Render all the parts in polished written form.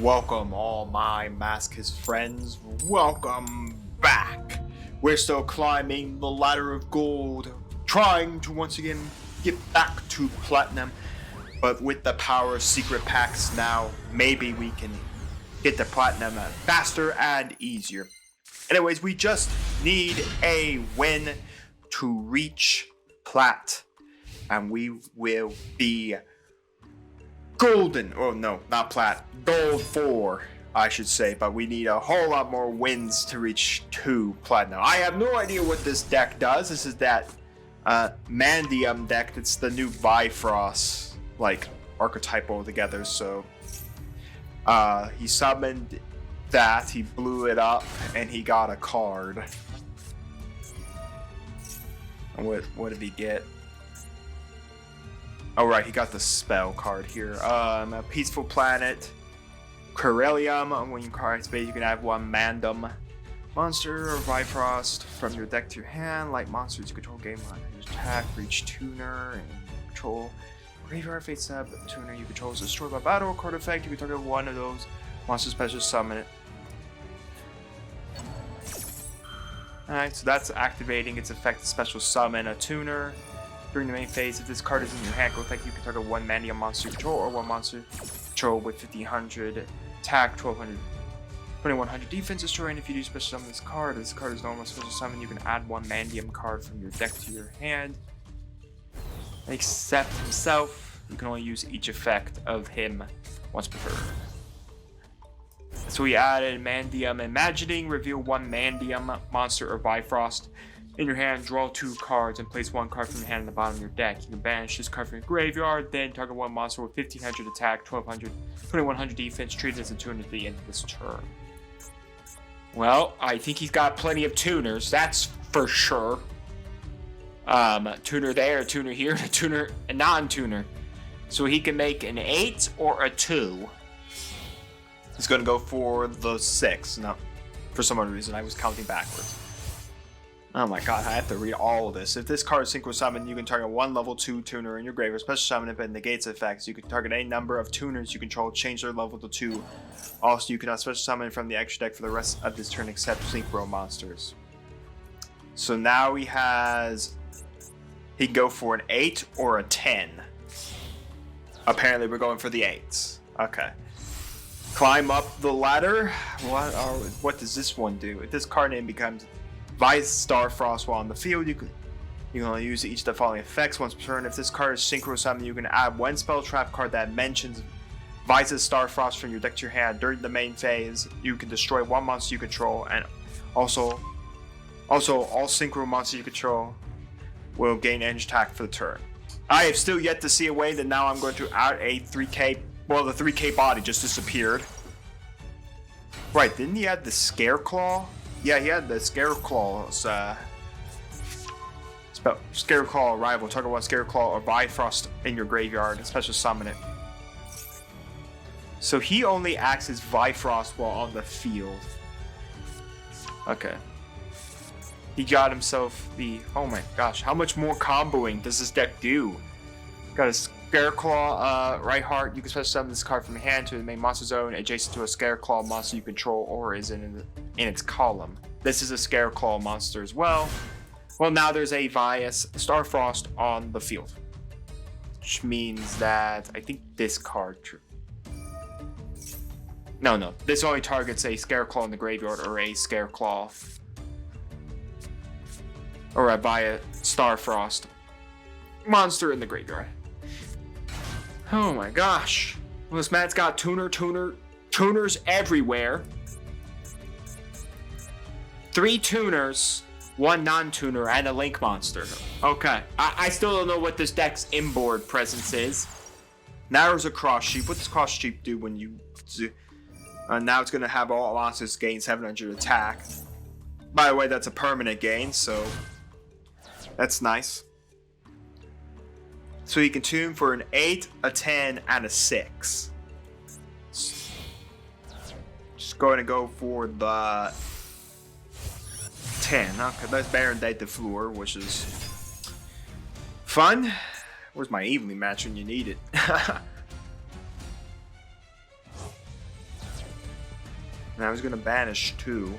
Welcome all my masochist friends, welcome back. We're still climbing the ladder of gold, trying to once again get back to platinum, but with the power of secret packs now, maybe we can get to platinum faster and easier. Anyways, we just need a win to reach plat, and we will be golden. Oh no, not plat, gold 4 I should say, but we need a whole lot more wins to reach 2 platinum. I have no idea what this deck does. This is that Mandium deck. It's the new Bifrost like archetype altogether. So he summoned that, he blew it up, and he got a card. And what did he get? Oh right, he got the spell card here. A peaceful planet, Corellium. When you card space, you can add one Mandum monster or Bifrost from your deck to your hand. Like monsters you control, game line, use attack, reach tuner, and control. Graveyard face up, tuner you control is destroyed by battle. Card effect, you can target one of those monster special summon it. Alright, so that's activating its effect to special summon a tuner. During the main phase, if this card is in your hand, go effect, you can target one Mandium monster you control or one monster control with 1500 attack, 2100 defense, destroy. And if you do special summon this card is normal special summon, you can add one Mandium card from your deck to your hand. Except himself, you can only use each effect of him once per turn. So we added Mandium Imagining, reveal one Mandium monster or Bifrost in your hand, draw 2 cards, and place 1 card from your hand in the bottom of your deck. You can banish this card from your graveyard, then target one monster with 1500 attack, 2100 defense, treat it as a tuner at the end of this turn. Well, I think he's got plenty of tuners, that's for sure. Tuner there, tuner here, tuner, a non-tuner. So he can make an 8 or a 2. He's gonna go for the 6. No, for some other reason I was counting backwards. Oh my god, I have to read all of this. If this card is synchro summon, you can target one level 2 tuner in your graveyard. Special summon if it negates effects. You can target any number of tuners you control, change their level to 2. Also, you cannot special summon from the extra deck for the rest of this turn except synchro monsters. So now he can go for an 8 or a 10. Apparently we're going for the 8s. Okay. Climb up the ladder. What does this one do? If this card name becomes Vice Starfrost while on the field, you can only use each of the following effects once per turn. If this card is synchro summon, you can add one spell trap card that mentions Vice's Starfrost from your deck to your hand. During the main phase, you can destroy one monster you control, and also all synchro monsters you control will gain edge attack for the turn. I have still yet to see a way that now I'm going to add a 3k. Well, the 3k body just disappeared. Right, didn't he add the Scareclaw? Yeah, he had the Scareclaw's Scareclaw arrival. Target one Scareclaw or Bifrost in your graveyard and special summon it. So he only acts as Bifrost while on the field. Okay. He got himself the... Oh my gosh, how much more comboing does this deck do? Got a Scareclaw, right heart. You can special summon this card from your hand to the main monster zone adjacent to a Scareclaw monster you control or is in its column. This is a Scareclaw monster as well. Well, now there's a Vias Starfrost on the field, which means that I think this card. No, this only targets a Scareclaw in the graveyard or a Scareclaw or a Vias Starfrost monster in the graveyard. Oh my gosh. Well, this man's got tuners everywhere. 3 tuners, 1 non-tuner, and a link monster. Okay. I still don't know what this deck's inboard presence is. Narrows a cross sheep. What does cross sheep do when you... now it's going to have all monsters gain 700 attack. By the way, that's a permanent gain, so... That's nice. So you can tune for an 8, a 10, and a 6. Just going to go for the 10. Okay, that's Baron de Fleur, which is fun. Where's my evening match when you need it? Now he's gonna banish 2.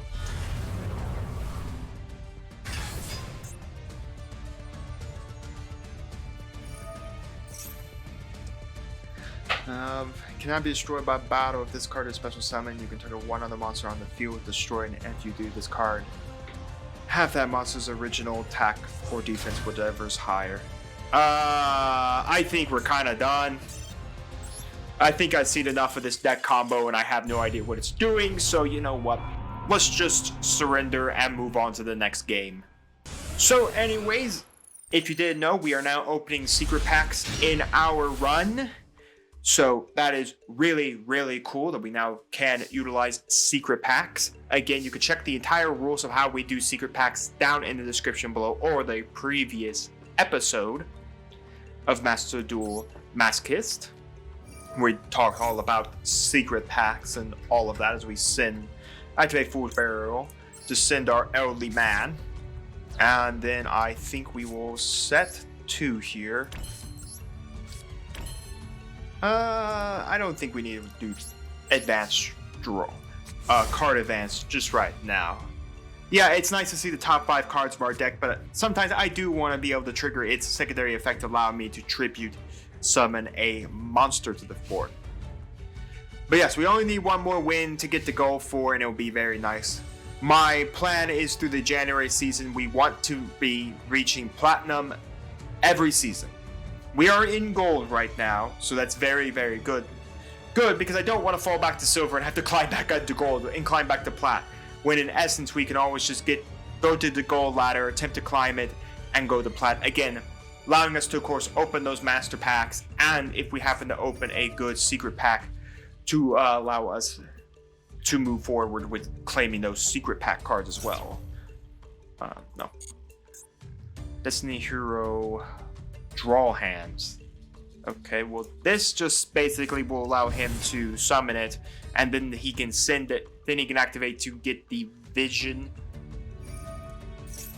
Cannot be destroyed by battle. If this card is special summon, you can target one other monster on the field, destroy it, and if you do, this card have that monster's original attack or defense, whatever's higher. I think we're kind of done. I think I've seen enough of this deck combo and I have no idea what it's doing, so you know what? Let's just surrender and move on to the next game. So anyways, if you didn't know, we are now opening secret packs in our run. So that is really, really cool that we now can utilize secret packs. Again, you can check the entire rules of how we do secret packs down in the description below or the previous episode of Duel Masochist. We talk all about secret packs and all of that as we activate Fool's Burial to send our elderly man. And then I think we will set 2 here. I don't think we need to do advanced draw. Card advance just right now. Yeah, it's nice to see the top 5 cards of our deck, but sometimes I do want to be able to trigger its secondary effect to allow me to tribute summon a monster to the board. But yes, we only need 1 more win to get the goal 4, and it'll be very nice. My plan is through the January season, we want to be reaching platinum every season. We are in gold right now, so that's very, very good. Good, because I don't want to fall back to silver and have to climb back up to gold and climb back to plat. When in essence, we can always just go to the gold ladder, attempt to climb it, and go to plat. Again, allowing us to, of course, open those master packs, and if we happen to open a good secret pack, to allow us to move forward with claiming those secret pack cards as well. No. Destiny Hero... Draw hands. Okay, well this just basically will allow him to summon it, and then he can send it, then he can activate to get the vision.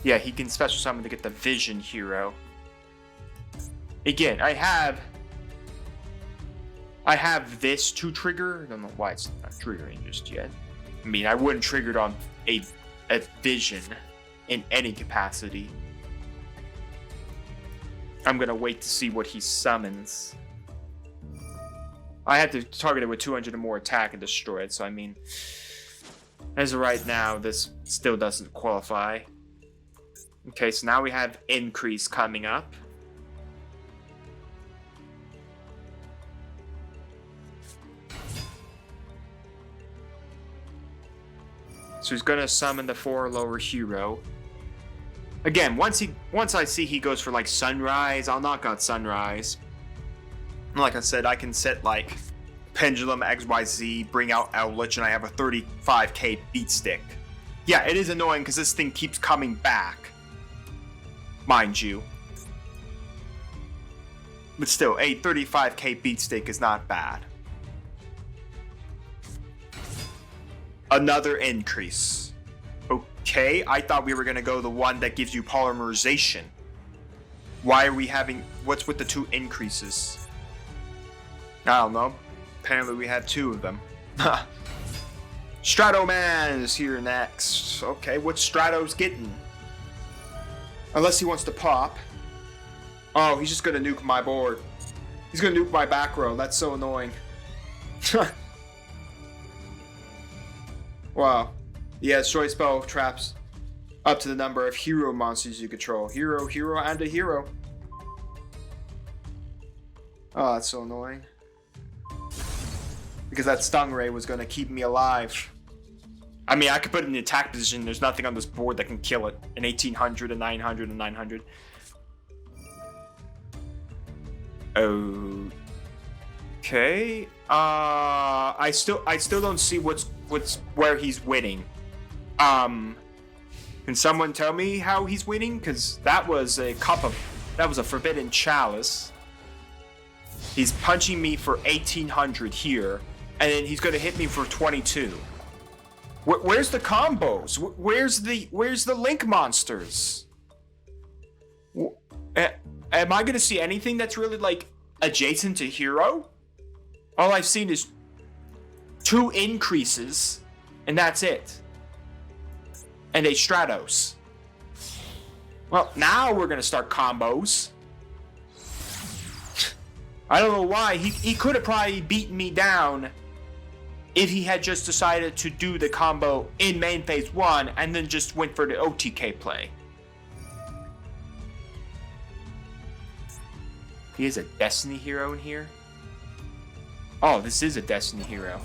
Yeah, he can special summon to get the vision hero. Again, I have this to trigger. I don't know why it's not triggering just yet. I mean, I wouldn't trigger it on a vision in any capacity. I'm gonna wait to see what he summons. I had to target it with 200 or more attack and destroy it, so I mean, as of right now, this still doesn't qualify. Okay, so now we have increase coming up. So he's gonna summon the 4 lower hero. Again, once I see he goes for like Sunrise, I'll knock out Sunrise. Like I said, I can set like Pendulum XYZ, bring out Eldritch, and I have a 35k beat stick. Yeah, it is annoying because this thing keeps coming back, mind you. But still, a 35k beat stick is not bad. Another increase. Okay, I thought we were going to go the one that gives you polymerization. Why are we having... What's with the 2 increases? I don't know. Apparently we had 2 of them. Strato Man is here next. Okay, what's Strato's getting? Unless he wants to pop. Oh, he's just going to nuke my board. He's going to nuke my back row. That's so annoying. Wow. Yeah, destroy spell traps up to the number of hero monsters you control. Hero, and a hero. Oh, that's so annoying. Because that Stung Ray was going to keep me alive. I mean, I could put it in the attack position. There's nothing on this board that can kill it. An 1800, a 900, a 900. Okay. I still don't see where he's winning. Can someone tell me how he's winning? Because that was a forbidden chalice. He's punching me for 1800 here, and then he's gonna hit me for 22. Where's the combos? Where's the link monsters? Am I gonna see anything that's really like adjacent to hero? All I've seen is 2 increases and that's it. And a Stratos. Well, now we're gonna start combos. I don't know why. He could have probably beaten me down if he had just decided to do the combo in main phase 1 and then just went for the OTK play. He is a Destiny hero in here? Oh, this is a Destiny hero.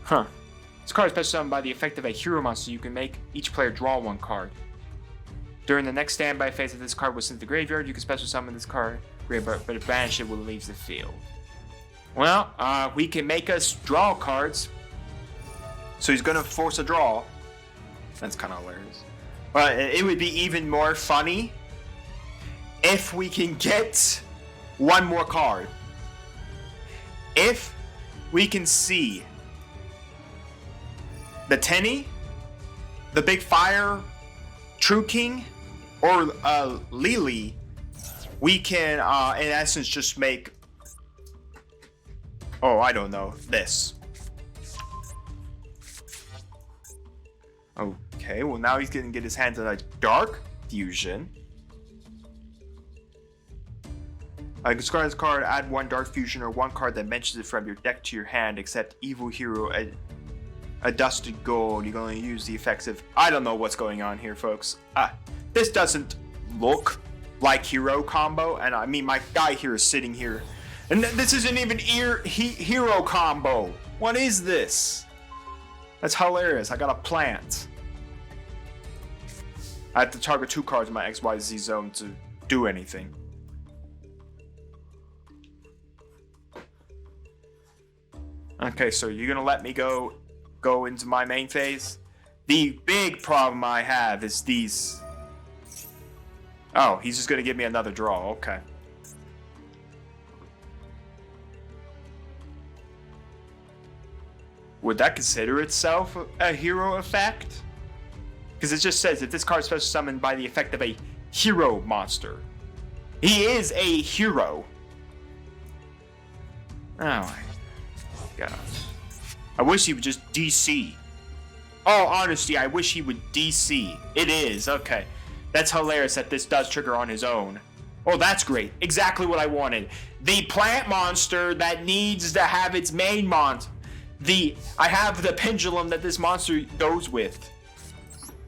Huh. This card is special summoned by the effect of a hero monster. You can make each player draw 1 card. During the next standby phase of this card was sent to the graveyard, you can special summon this card, but if banish it when it leaves the field. Well, we can make us draw cards. So he's gonna force a draw. That's kind of hilarious. But it would be even more funny if we can get 1 more card. If we can see the Tenny, the Big Fire, True King, or Lily, we can, in essence, just make, oh, I don't know, this. Okay, well now he's gonna get his hands on a Dark Fusion. Discard this card, add 1 Dark Fusion or 1 card that mentions it from your deck to your hand, except Evil Hero, a Dusted Gold. You're going to use the effects of... I don't know what's going on here, folks. This doesn't look like hero combo, and I mean, my guy here is sitting here, and this isn't even hero combo. What is this? That's hilarious. I got a plant. I have to target 2 cards in my XYZ zone to do anything. Okay, so you're gonna let me go into my main phase? The big problem I have is these. Oh, he's just gonna give me another draw. Okay. Would that consider itself a hero effect? Because it just says if this card is special summoned by the effect of a hero monster. He is a hero. Oh my God. I wish he would just DC. Oh, honestly, I wish he would DC. It is, okay. That's hilarious that this does trigger on his own. Oh, that's great. Exactly what I wanted. The plant monster that needs to have its main monster. I have the pendulum that this monster goes with.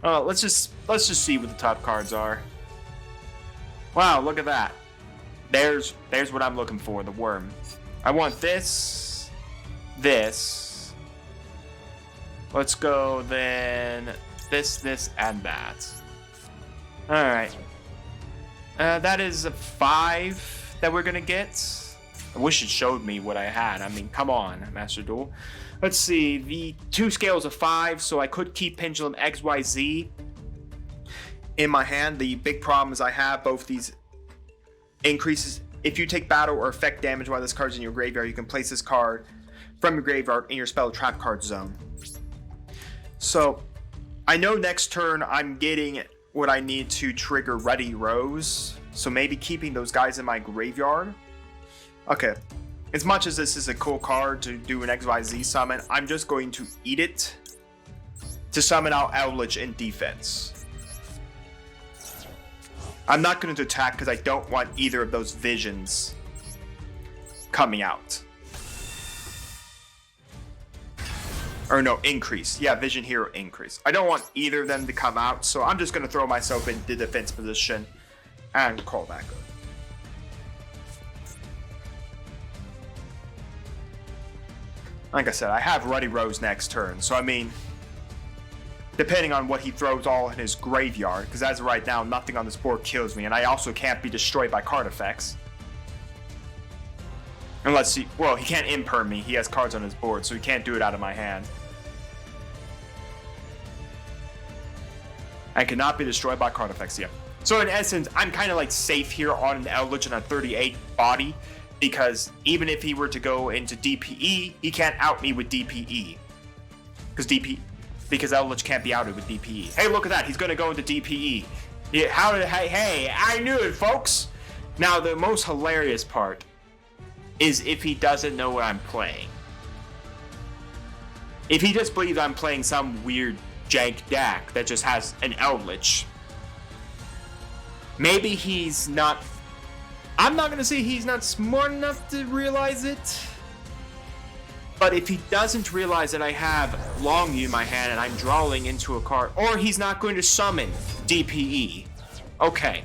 Let's just see what the top cards are. Wow, look at that. There's what I'm looking for, the worm. I want this. Let's go then this, and that. Alright. That is a 5 that we're gonna get. I wish it showed me what I had. I mean, come on, Master Duel. Let's see, the 2 scales of 5, so I could keep Pendulum XYZ in my hand. The big problem is I have both these increases. If you take battle or effect damage while this card's in your graveyard, you can place this card from your graveyard in your spell trap card zone. So, I know next turn I'm getting what I need to trigger Ready Rose, so maybe keeping those guys in my graveyard. Okay, as much as this is a cool card to do an XYZ summon, I'm just going to eat it to summon out Eldritch in defense. I'm not going to attack because I don't want either of those visions coming out. Or no, increase. Yeah, Vision Hero increase. I don't want either of them to come out, so I'm just going to throw myself into defense position and call back up. Like I said, I have Ruddy Rose next turn, so I mean, depending on what he throws all in his graveyard, because as of right now, nothing on this board kills me, and I also can't be destroyed by card effects. Unless he, well, he can't imperm me, he has cards on his board, so he can't do it out of my hand. I cannot be destroyed by card effects, yeah. So in essence, I'm kind of like safe here on an Eldritch and a 38 body, because even if he were to go into DPE, he can't out me with DPE. Because Eldritch can't be outed with DPE. Hey, look at that, he's gonna go into DPE. Yeah, hey, I knew it, folks! Now, the most hilarious part is if he doesn't know what I'm playing. If he just believes I'm playing some weird jank deck that just has an Eldritch, maybe he's not... I'm not going to say he's not smart enough to realize it. But if he doesn't realize that I have Long Yu in my hand and I'm drawing into a card, or he's not going to summon DPE. Okay.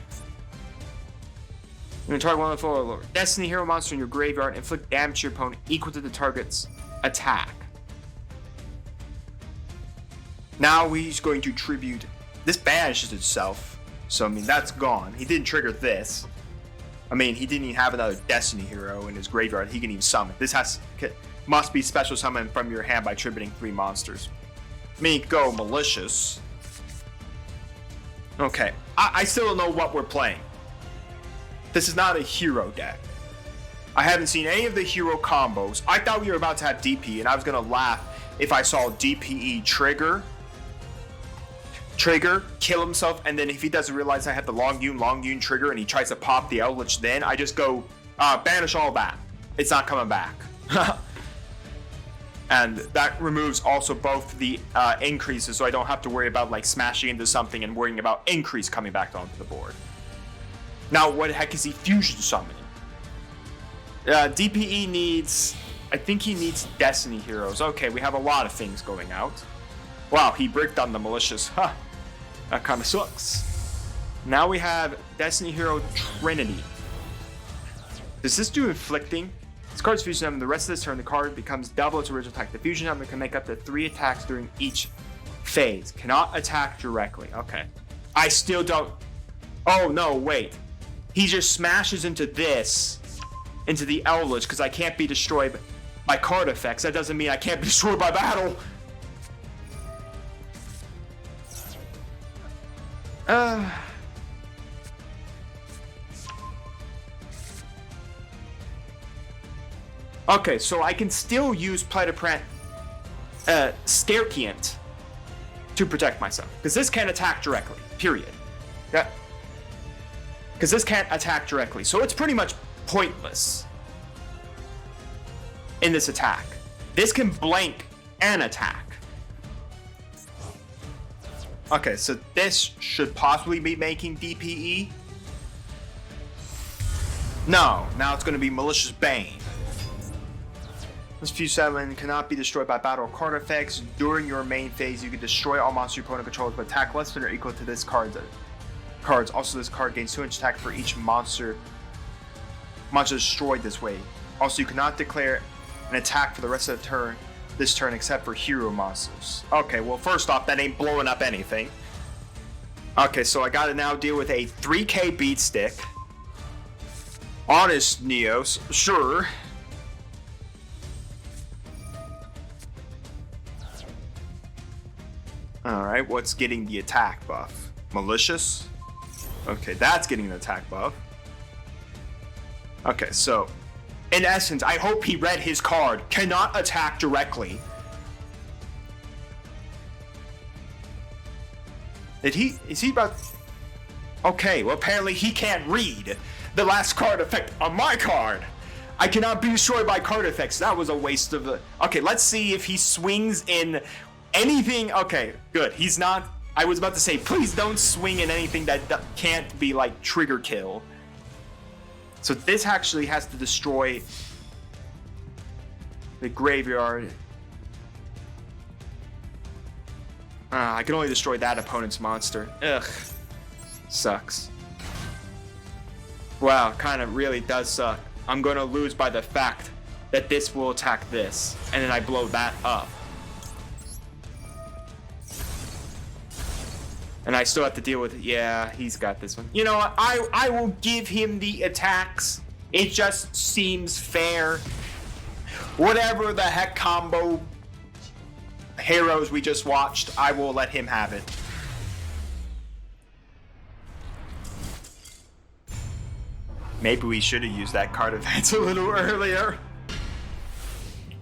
You're going to target one of the four Destiny Hero monster in your graveyard, inflict damage to your opponent equal to the target's attack. Now he's going to tribute. This banishes itself, so I mean that's gone. He didn't trigger this. I mean he didn't even have another Destiny Hero in his graveyard. He can even summon. This must be special summon from your hand by tributing 3 monsters. I mean go malicious. Okay, I still don't know what we're playing. This is not a hero deck. I haven't seen any of the hero combos. I thought we were about to have DP, and I was gonna laugh if I saw DPE trigger, kill himself, and then if he doesn't realize I have the Long Yun trigger, and he tries to pop the Eldritch, then I just go banish all that. It's not coming back. And that removes also both the increases, so I don't have to worry about like smashing into something and worrying about increase coming back onto the board. Now, what the heck is he fusion summoning? DPE needs... I think he needs Destiny Heroes. Okay, we have a lot of things going out. Wow, he bricked on the malicious. Huh. That kind of sucks. Now we have Destiny Hero Trinity. Does this do inflicting? This card's fusion summon. The rest of this turn, the card becomes double its original attack. The fusion summon can make up to 3 attacks during each phase. Cannot attack directly. Okay. I still don't... Oh, no, wait. He just smashes into this, into the Eldritch, because I can't be destroyed by card effects. That doesn't mean I can't be destroyed by battle. Okay, so I can still use Plat, Scarekiant to protect myself, because this can't attack directly, period. Yeah. Because this can't attack directly, so it's pretty much pointless in this attack. This can blank and attack. Okay, so this should possibly be making DPE. No, now it's going to be Malicious Bane. This Fuse 7 cannot be destroyed by battle or card effects. During your main phase, you can destroy all monster your opponent controls with attack less than or equal to this card's cards. Also, this card gains 2 inch attack for each monster destroyed this way. Also, you cannot declare an attack for the rest of the this turn except for hero monsters. Okay, well first off, that ain't blowing up anything. Okay, so I gotta now deal with a 3k beat stick. Honest Neos, sure. Alright, what's getting the attack buff? Malicious? Okay, that's getting an attack buff. Okay, so in essence, I hope he read his card. Cannot attack directly. Is he about... Okay, well apparently he can't read the last card effect on my card. I cannot be destroyed by card effects. That was a waste of the... Okay, let's see if he swings in anything... Okay, good. He's not... I was about to say, please don't swing in anything that can't be like trigger kill. So this actually has to destroy the graveyard. I can only destroy that opponent's monster. Ugh. Sucks. Wow, kind of really does suck. I'm going to lose by the fact that this will attack this, and then I blow that up. And I still have to deal with it. Yeah, he's got this one. You know what? I will give him the attacks. It just seems fair. Whatever the heck combo heroes we just watched, I will let him have it. Maybe we should have used that card advance a little earlier.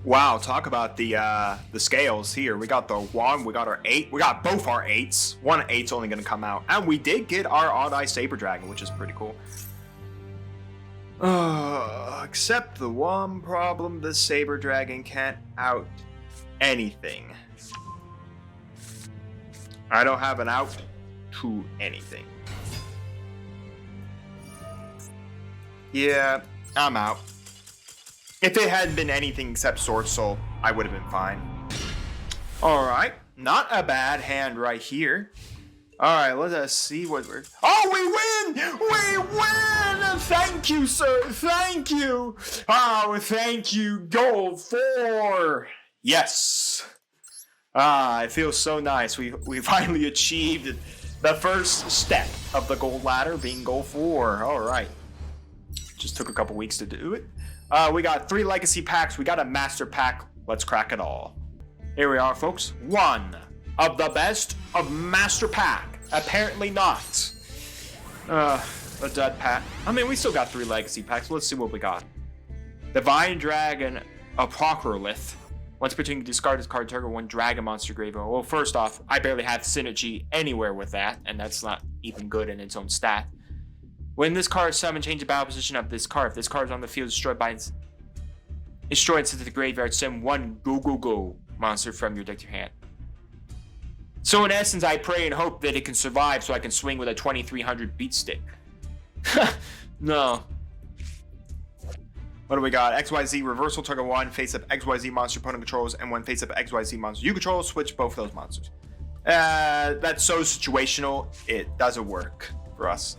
Wow, talk about the scales here. We got the 1, we got our 8, we got both our 8s. 1 8's only gonna come out. And we did get our Odd Eye Saber Dragon, which is pretty cool. Except the one problem, the Saber Dragon can't anything. I don't have an out to anything. Yeah, I'm out. If it hadn't been anything except Sword Soul, I would have been fine. Alright, not a bad hand right here. Alright, let us see what we're... Oh, we win! We win! Thank you, sir! Thank you! Oh, thank you, goal 4! Yes! Ah, it feels so nice. We finally achieved the first step of the gold ladder, being goal 4. Alright. Just took a couple weeks to do it. We got 3 legacy packs. We got a master pack. Let's crack it all. Here we are, folks. 1 of the best of master pack. Apparently not. A dud pack. I mean, we still got 3 legacy packs. Let's see what we got. Divine Dragon Apocalypse. Once between discard this card, target 1 dragon monster graveyard. Well, first off, I barely have synergy anywhere with that, and that's not even good in its own stat. When this card is summoned, change the battle position of this card. If this card is on the field, destroyed into the graveyard, send 1 go monster from your deck to your hand. So in essence, I pray and hope that it can survive so I can swing with a 2300 beat stick. No. What do we got? XYZ reversal, target 1 face up XYZ monster opponent controls, and 1 face up XYZ monster you control. Switch both of those monsters. That's so situational, it doesn't work for us.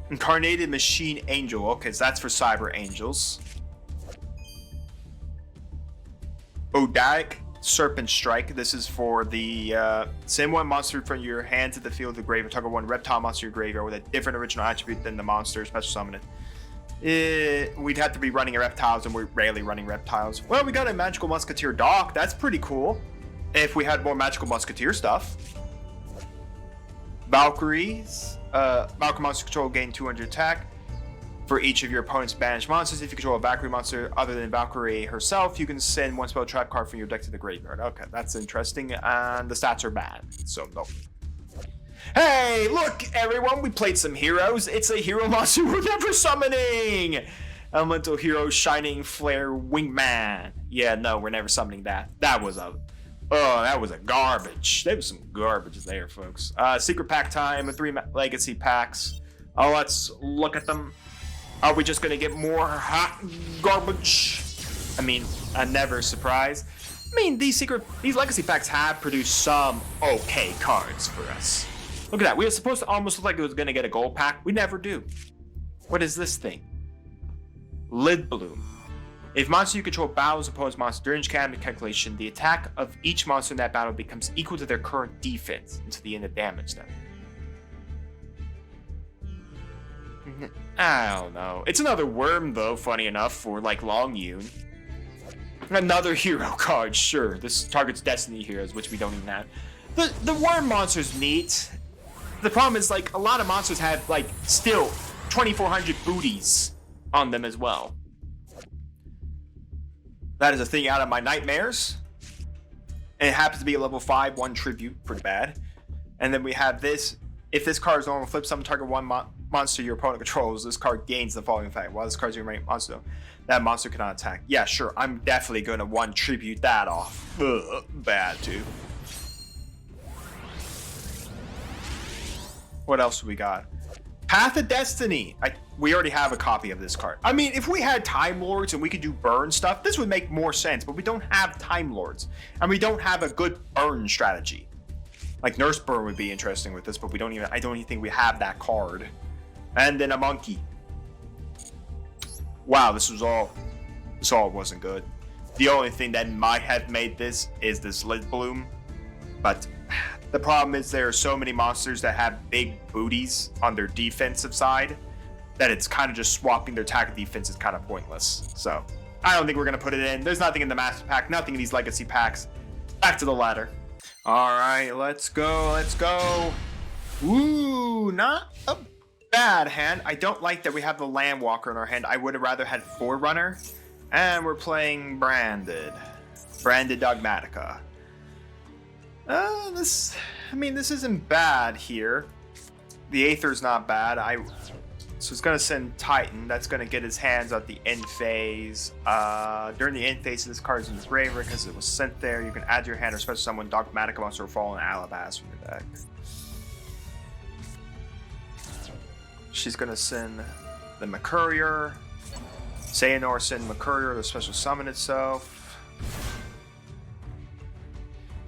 Incarnated Machine Angel. Okay, so that's for Cyber Angels. Odaic Serpent Strike. This is for the send 1 monster from your hand to the field of the graveyard. Target 1 reptile monster in your graveyard with a different original attribute than the monster. Special summon it. We'd have to be running reptiles, and we're rarely running reptiles. Well, we got a Magical Musketeer Dock. That's pretty cool. If we had more Magical Musketeer stuff. Valkyries. Valkyrie monster control gain 200 attack for each of your opponent's banished monsters. If you control a Valkyrie monster other than Valkyrie herself, you can send 1 spell trap card from your deck to the graveyard. Okay, that's interesting, and the stats are bad, so no. Hey, look, everyone, we played some heroes. It's a hero monster we're never summoning. Elemental Hero Shining Flare Wingman. Yeah, no, we're never summoning that. That was a garbage. There was some garbage there, folks. Secret pack time with 3 legacy packs. Let's look at them. Are we just gonna get more hot garbage? I mean, I'm never surprised. I mean, these legacy packs have produced some okay cards for us. Look at that. We were supposed to almost look like it was gonna get a gold pack. We never do. What is this thing? Lid Bloom. If monster you control battles opponent's monster during calculation, the attack of each monster in that battle becomes equal to their current defense until the end of damage them. I don't know. It's another worm, though, funny enough, for, like, Long Yun. Another hero card, sure. This targets Destiny heroes, which we don't even have. The worm monster's neat. The problem is, like, a lot of monsters have, like, still 2400 booties on them as well. That is a thing out of my nightmares. And it happens to be a level 5, 1 tribute, pretty bad. And then we have this. If this card is normal, flip summon target 1 monster your opponent controls. This card gains the following effect. While this card is your main monster, that monster cannot attack. Yeah, sure. I'm definitely going to 1 tribute that off. Ugh, bad, too. What else do we got? Path of Destiny. We already have a copy of this card. I mean, if we had Time Lords and we could do burn stuff, this would make more sense, but we don't have Time Lords. And we don't have a good burn strategy. Like Nurse Burn would be interesting with this, but I don't even think we have that card. And then a monkey. Wow, this all wasn't good. The only thing that might have made this is this Lid Bloom. But the problem is there are so many monsters that have big booties on their defensive side that it's kind of just swapping their attack and defense is kind of pointless. So I don't think we're going to put it in. There's nothing in the Master Pack, nothing in these Legacy Packs. Back to the ladder. All right, let's go. Ooh, not a bad hand. I don't like that we have the Landwalker in our hand. I would have rather had Forerunner. And we're playing Branded Dogmatica. This isn't bad here. The Aether's not bad. So it's going to send Titan. That's going to get his hands at the end phase. During the end phase, this card is in the graveyard because it was sent there. You can add to your hand or special summon Dogmatic Monster or Fallen Alabaz from your deck. She's going to send the Mercurier. Xehanort send Mercurier to special summon itself.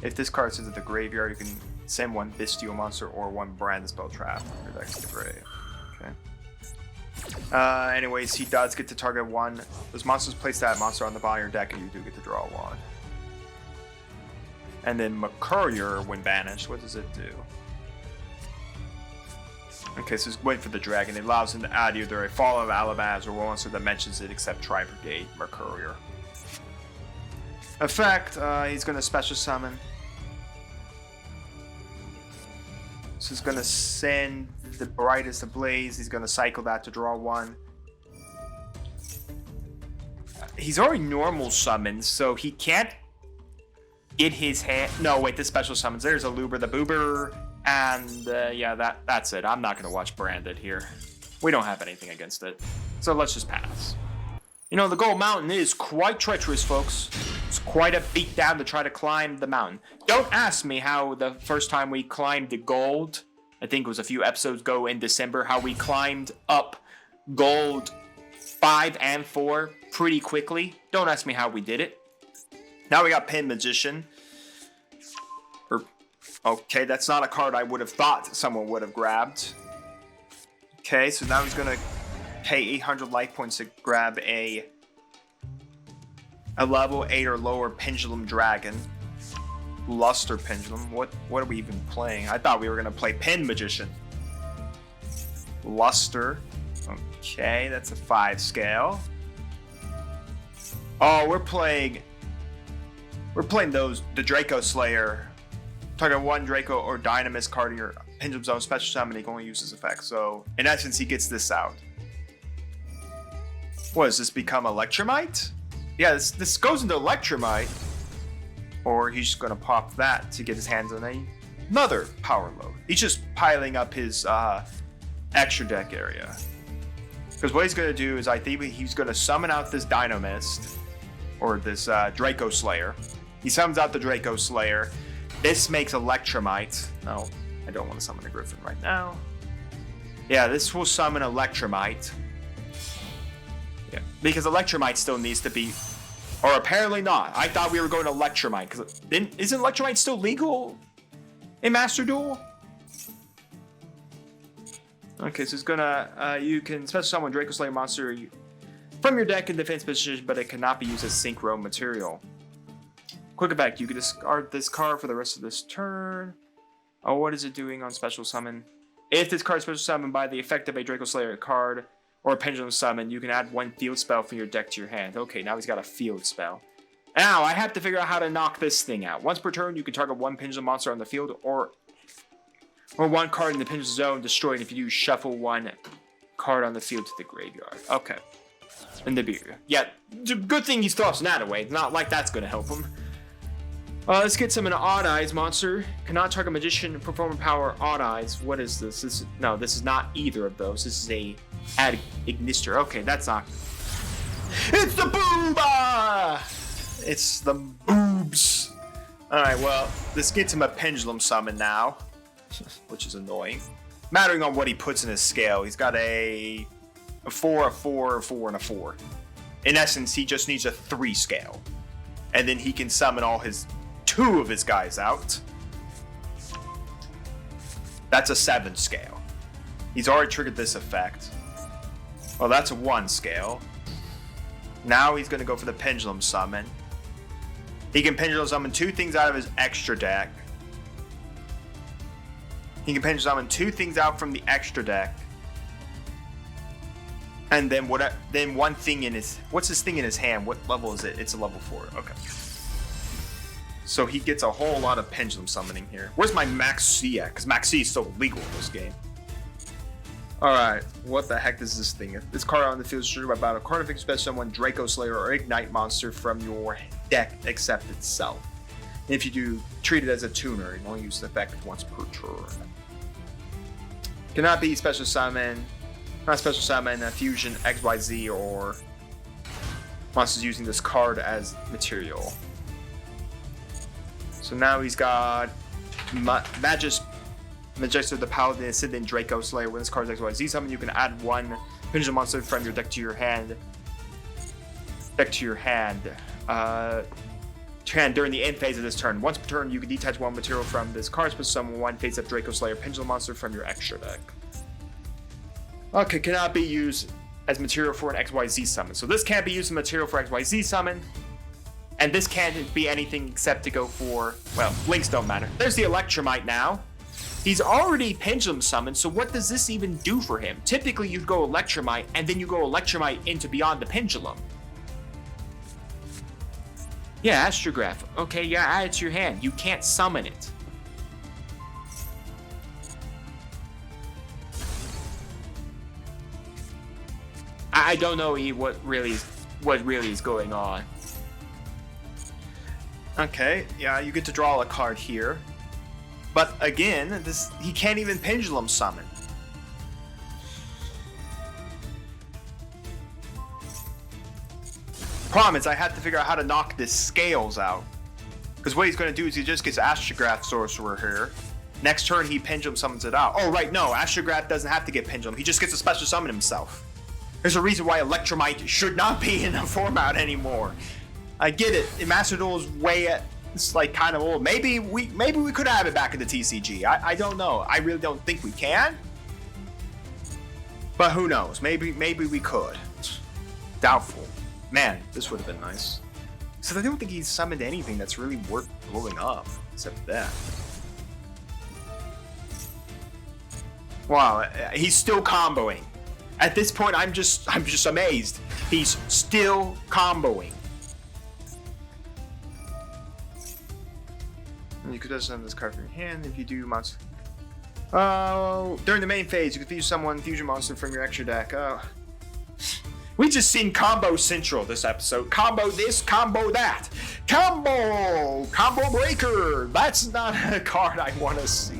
If this card sends to the graveyard, you can send one Bestial Monster or one Brand Spell Trap from your deck to the grave. Okay. Anyways, he does get to target one. Those monsters place that monster on the bottom of your deck, and you do get to draw one. And then Mercurier, when banished, what does it do? Okay, so it's waiting for the dragon. It allows him to add either a Fallen Alabaz or one monster that mentions it except Tri-Brigade Mercurier. Effect, he's going to special summon. So he's going to send the Brightest Ablaze. He's going to cycle that to draw one. He's already normal summoned, so he can't get his hand. No, wait, this special summons. There's a Luber the Boober. And yeah, that's it. I'm not going to watch Branded here. We don't have anything against it. So let's just pass. You know, the Gold Mountain is quite treacherous, folks. It's quite a beat down to try to climb the mountain. Don't ask me how the first time we climbed the gold, I think it was a few episodes ago in December, how we climbed up gold 5 and 4 pretty quickly. Don't ask me how we did it. Now we got Pin Magician. Okay, that's not a card I would have thought someone would have grabbed. Okay, so now he's going to pay 800 life points to grab a level 8 or lower Pendulum Dragon. Luster Pendulum. What are we even playing? I thought we were going to play Pin Magician. Luster. Okay, that's a 5 scale. Oh, we're playing the Draco Slayer. Target one Draco or Dynamis card in your Pendulum Zone special summon, he can only use this effect. So, in essence, he gets this out. What, does this become Electromite? Yeah, this goes into Electromite. Or he's just going to pop that to get his hands on another power load. He's just piling up his extra deck area. Because what he's going to do is, I think he's going to summon out this Dynamist. Or this Draco Slayer. He summons out the Draco Slayer. This makes Electromite. No, I don't want to summon a Griffin right now. Yeah, this will summon Electromite. Yeah, because Electromite still needs to be... Or apparently not. I thought we were going to Electromite. Because isn't Electromite still legal in Master Duel? Okay, so it's gonna... you can special summon Draco Slayer monster from your deck in defense position, but it cannot be used as synchro material. Quick effect, you can discard this card for the rest of this turn. Oh, what is it doing on special summon? If this card is special summoned by the effect of a Draco Slayer card or a Pendulum Summon, you can add one field spell from your deck to your hand. Okay, now he's got a field spell. Now, I have to figure out how to knock this thing out. Once per turn, you can target one Pendulum monster on the field or one card in the Pendulum Zone destroyed. If you do, shuffle one card on the field to the graveyard. Okay. And the beer. Yeah, good thing he's tossing that away. It's not like that's going to help him. Let's get some an Odd Eyes monster. Cannot target Magician, Performer Power, Odd Eyes. What is this? This is not either of those. This is a Ad Ignister. Okay, that's not... It's the Booba! It's the boobs. Alright, well, this gets him a Pendulum Summon now. Which is annoying. Mattering on what he puts in his scale. He's got a 4, a 4, a 4, and a 4. In essence, he just needs a 3 scale. And then he can summon all his... 2 of his guys out. That's a 7 scale. He's already triggered this effect. Well, that's a 1 scale. Now he's going to go for the Pendulum Summon. He can Pendulum Summon 2 things out of his extra deck. He can Pendulum Summon 2 things out from the extra deck. And then one thing in his... What's this thing in his hand? What level is it? It's a level 4. Okay. So he gets a whole lot of Pendulum Summoning here. Where's my Maxi at? Because Maxi is so legal in this game. Alright, what the heck is this thing? If this card on the field is triggered by battle, card effect special summon Draco Slayer or Ignite monster from your deck except itself. And if you do, treat it as a tuner. You only use the effect once per turn. Cannot be special summon. Not special summon, fusion XYZ, or monsters using this card as material. So now he's got Magister the Paladin, Ascendant Draco Slayer. When this card is XYZ summon, you can add one pendulum monster from your deck to your hand. During the end phase of this turn. Once per turn, you can detach one material from this card, special summon one face-up Draco Slayer pendulum monster from your extra deck. Okay, cannot be used as material for an XYZ summon. So this can't be used as material for XYZ summon. And this can't be anything except to go for, well, links don't matter. There's the Electromite now. He's already pendulum summoned, so what does this even do for him? Typically, you'd go Electromite, and then you go Electromite into Beyond the Pendulum. Yeah, Astrograph. Okay, yeah, add it to your hand. You can't summon it. I don't know what really is going on. Okay, yeah, you get to draw a card here. But again, he can't even pendulum summon. Problem is, I have to figure out how to knock this Scales out. Because what he's going to do is he just gets Astrograph Sorcerer here. Next turn, he pendulum summons it out. Oh, right, no, Astrograph doesn't have to get pendulum. He just gets a special summon himself. There's a reason why Electromite should not be in the format anymore. I get it. Master Duel is it's like kind of old. Maybe we could have it back in the TCG. I don't know. I really don't think we can. But who knows? Maybe we could. Doubtful. Man, this would have been nice. So I don't think he's summoned anything that's really worth blowing up, except that. Wow, he's still comboing. At this point, I'm just amazed. He's still comboing. You could just summon this card from your hand if you do monster. During the main phase, you can fuse someone fusion monster from your extra deck. We just seen Combo Central this episode. Combo this, combo that. Combo Breaker. That's not a card I want to see.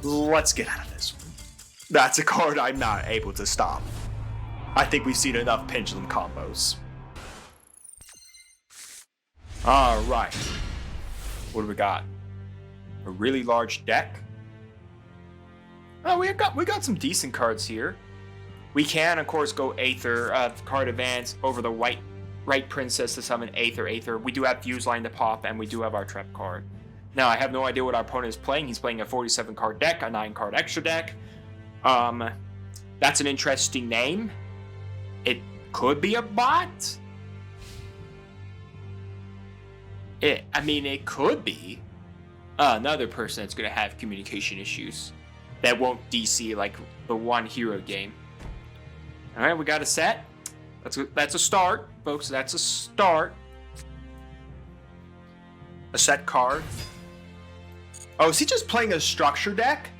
Let's get out of this one. That's a card I'm not able to stop. I think we've seen enough pendulum combos. All right. What do we got? A really large deck. Oh, we got some decent cards here. We can, of course, go Aether, card advance over the right princess to summon Aether. We do have Fuse Line to pop, and we do have our trap card. Now, I have no idea what our opponent is playing. He's playing a 47-card deck, a 9-card extra deck. That's an interesting name. It could be a bot. It could be another person that's going to have communication issues that won't DC like the one hero game. All right, we got a set. That's a start, folks. That's a start. A set card. Oh, is he just playing a structure deck?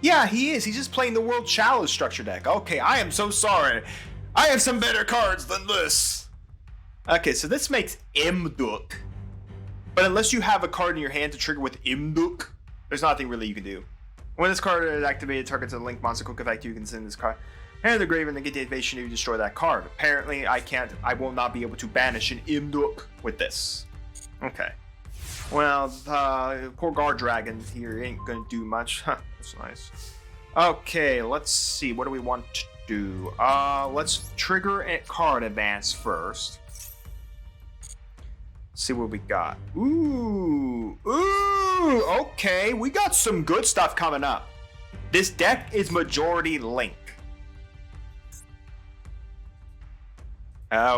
Yeah, he is. He's just playing the World Challenge structure deck. Okay, I am so sorry. I have some better cards than this. Okay, so this makes Imduk. But unless you have a card in your hand to trigger with Imduk, there's nothing really you can do. When this card is activated, targets a link monster quick effect, you can send this card and the grave and then get the activation if you destroy that card. Apparently, I will not be able to banish an Imduk with this. Okay. Well, poor guard dragon here ain't gonna do much. Huh, that's nice. Okay, let's see. What do we want to do? Let's trigger a card advance first. See what we got. Ooh, okay. We got some good stuff coming up. This deck is majority Link.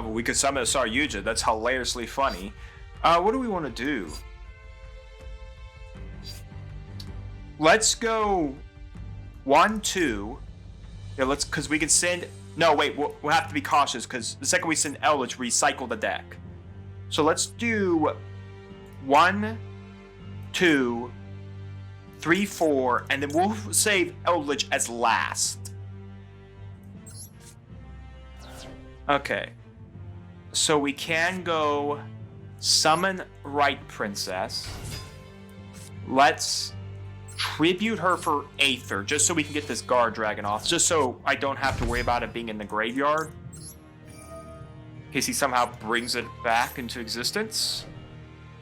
We could summon a Saryuja. That's hilariously funny. What do we want to do? Let's go 1, 2. Yeah, because we can send. No, wait. We'll have to be cautious because the second we send Eldritch, recycle the deck. So let's do 1, 2, 3, 4, and then we'll save Eldritch as last. Okay. So we can go summon Right Princess. Let's tribute her for Aether, just so we can get this guard dragon off, just so I don't have to worry about it being in the graveyard. In case he somehow brings it back into existence.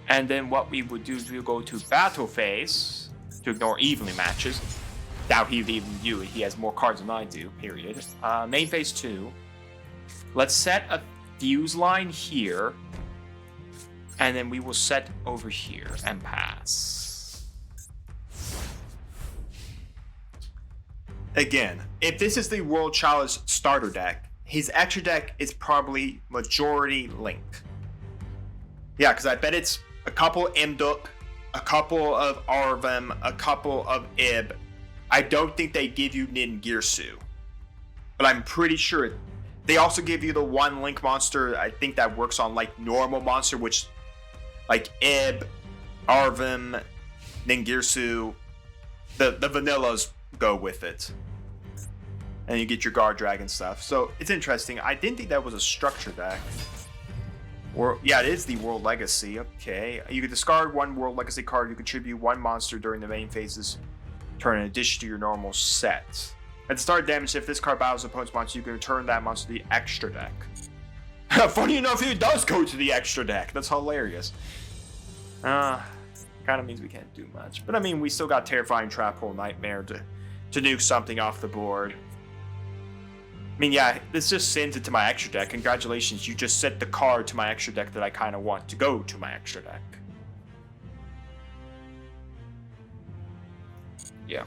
And then what we would do is we would go to battle phase to ignore evenly matches. Doubt he would even view it. He has more cards than I do, period. Main phase 2. Let's set a fuse line here. And then we will set over here and pass. Again, if this is the World Challenge starter deck, his extra deck is probably majority Link. Yeah, because I bet it's a couple Imduk, a couple of Arvem, a couple of Ib. I don't think they give you Ningirsu, but I'm pretty sure they also give you the one Link monster. I think that works on like normal monster, which like Ib, Arvem, Ningirsu, the vanillas go with it. And you get your guard dragon stuff. So it's interesting. I didn't think that was a structure deck. Or yeah, it is the World Legacy. Okay. You can discard one World Legacy card. You contribute one monster during the main phase's turn in addition to your normal set. At the start of damage, if this card battles opponent's monster, you can return that monster to the extra deck. Funny enough, it does go to the extra deck. That's hilarious. Kind of means we can't do much. But I mean, we still got Terrifying Trap Hole Nightmare to nuke something off the board. I mean, yeah, this just sends it to my extra deck. Congratulations, you just set the card to my extra deck that I kind of want to go to my extra deck. Yeah.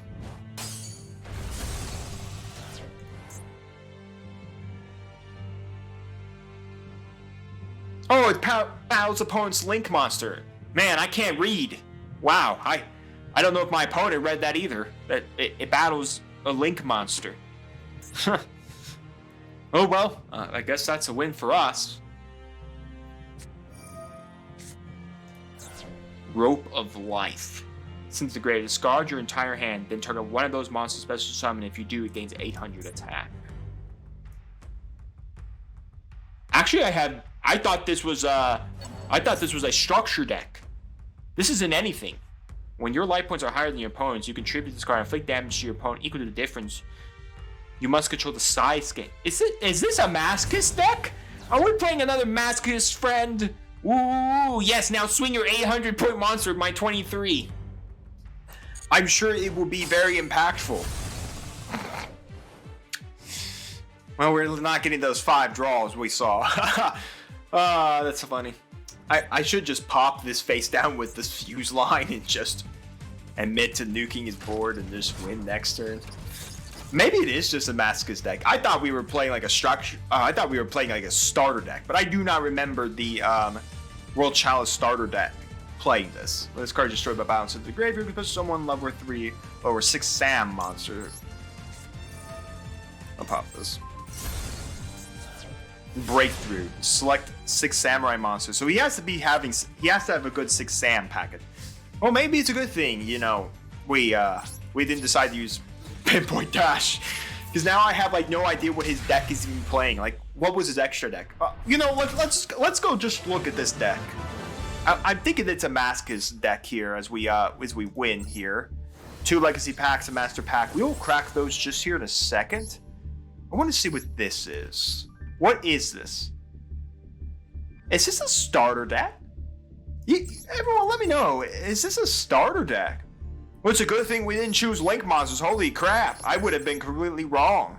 Oh, it battles opponent's Link monster. Man, I can't read. Wow, I don't know if my opponent read that either. That it battles a Link monster. Oh well, I guess that's a win for us. Rope of Life. Disintegrate. Discard your entire hand, then target one of those monsters special summon. If you do, it gains 800 attack. Actually, I thought this was a structure deck. This isn't anything. When your life points are higher than your opponent's, you contribute this card and inflict damage to your opponent equal to the difference. You must control the size game. Is this a Masochist deck? Are we playing another Masochist friend? Ooh, yes, now swing your 800 point monster at my 23. I'm sure it will be very impactful. Well, we're not getting those 5 draws we saw. That's funny. I should just pop this face down with this fuse line and just admit to nuking his board and just win next turn. Maybe it is just a Masochist deck. I thought we were playing like a structure. I thought we were playing like a starter deck, but I do not remember the World Chalice starter deck playing this. When this card is destroyed by balance into the graveyard, because someone level 3 or 6 Sam monster. I'll pop this. Breakthrough. Select 6 samurai monsters. So he has to have a good 6 Sam packet. Well, maybe it's a good thing, you know, we didn't decide to use Pinpoint Dash, because now I have like no idea what his deck is even playing. Like, what was his extra deck? You know, let's go just look at this deck. I'm thinking it's a Masochist deck here as we win here. 2 legacy packs, a master pack. We will crack those just here in a second. I want to see what this is. What is this? Is this a starter deck? Everyone, let me know. Is this a starter deck? Well, it's a good thing we didn't choose Link monsters. Holy crap! I would have been completely wrong.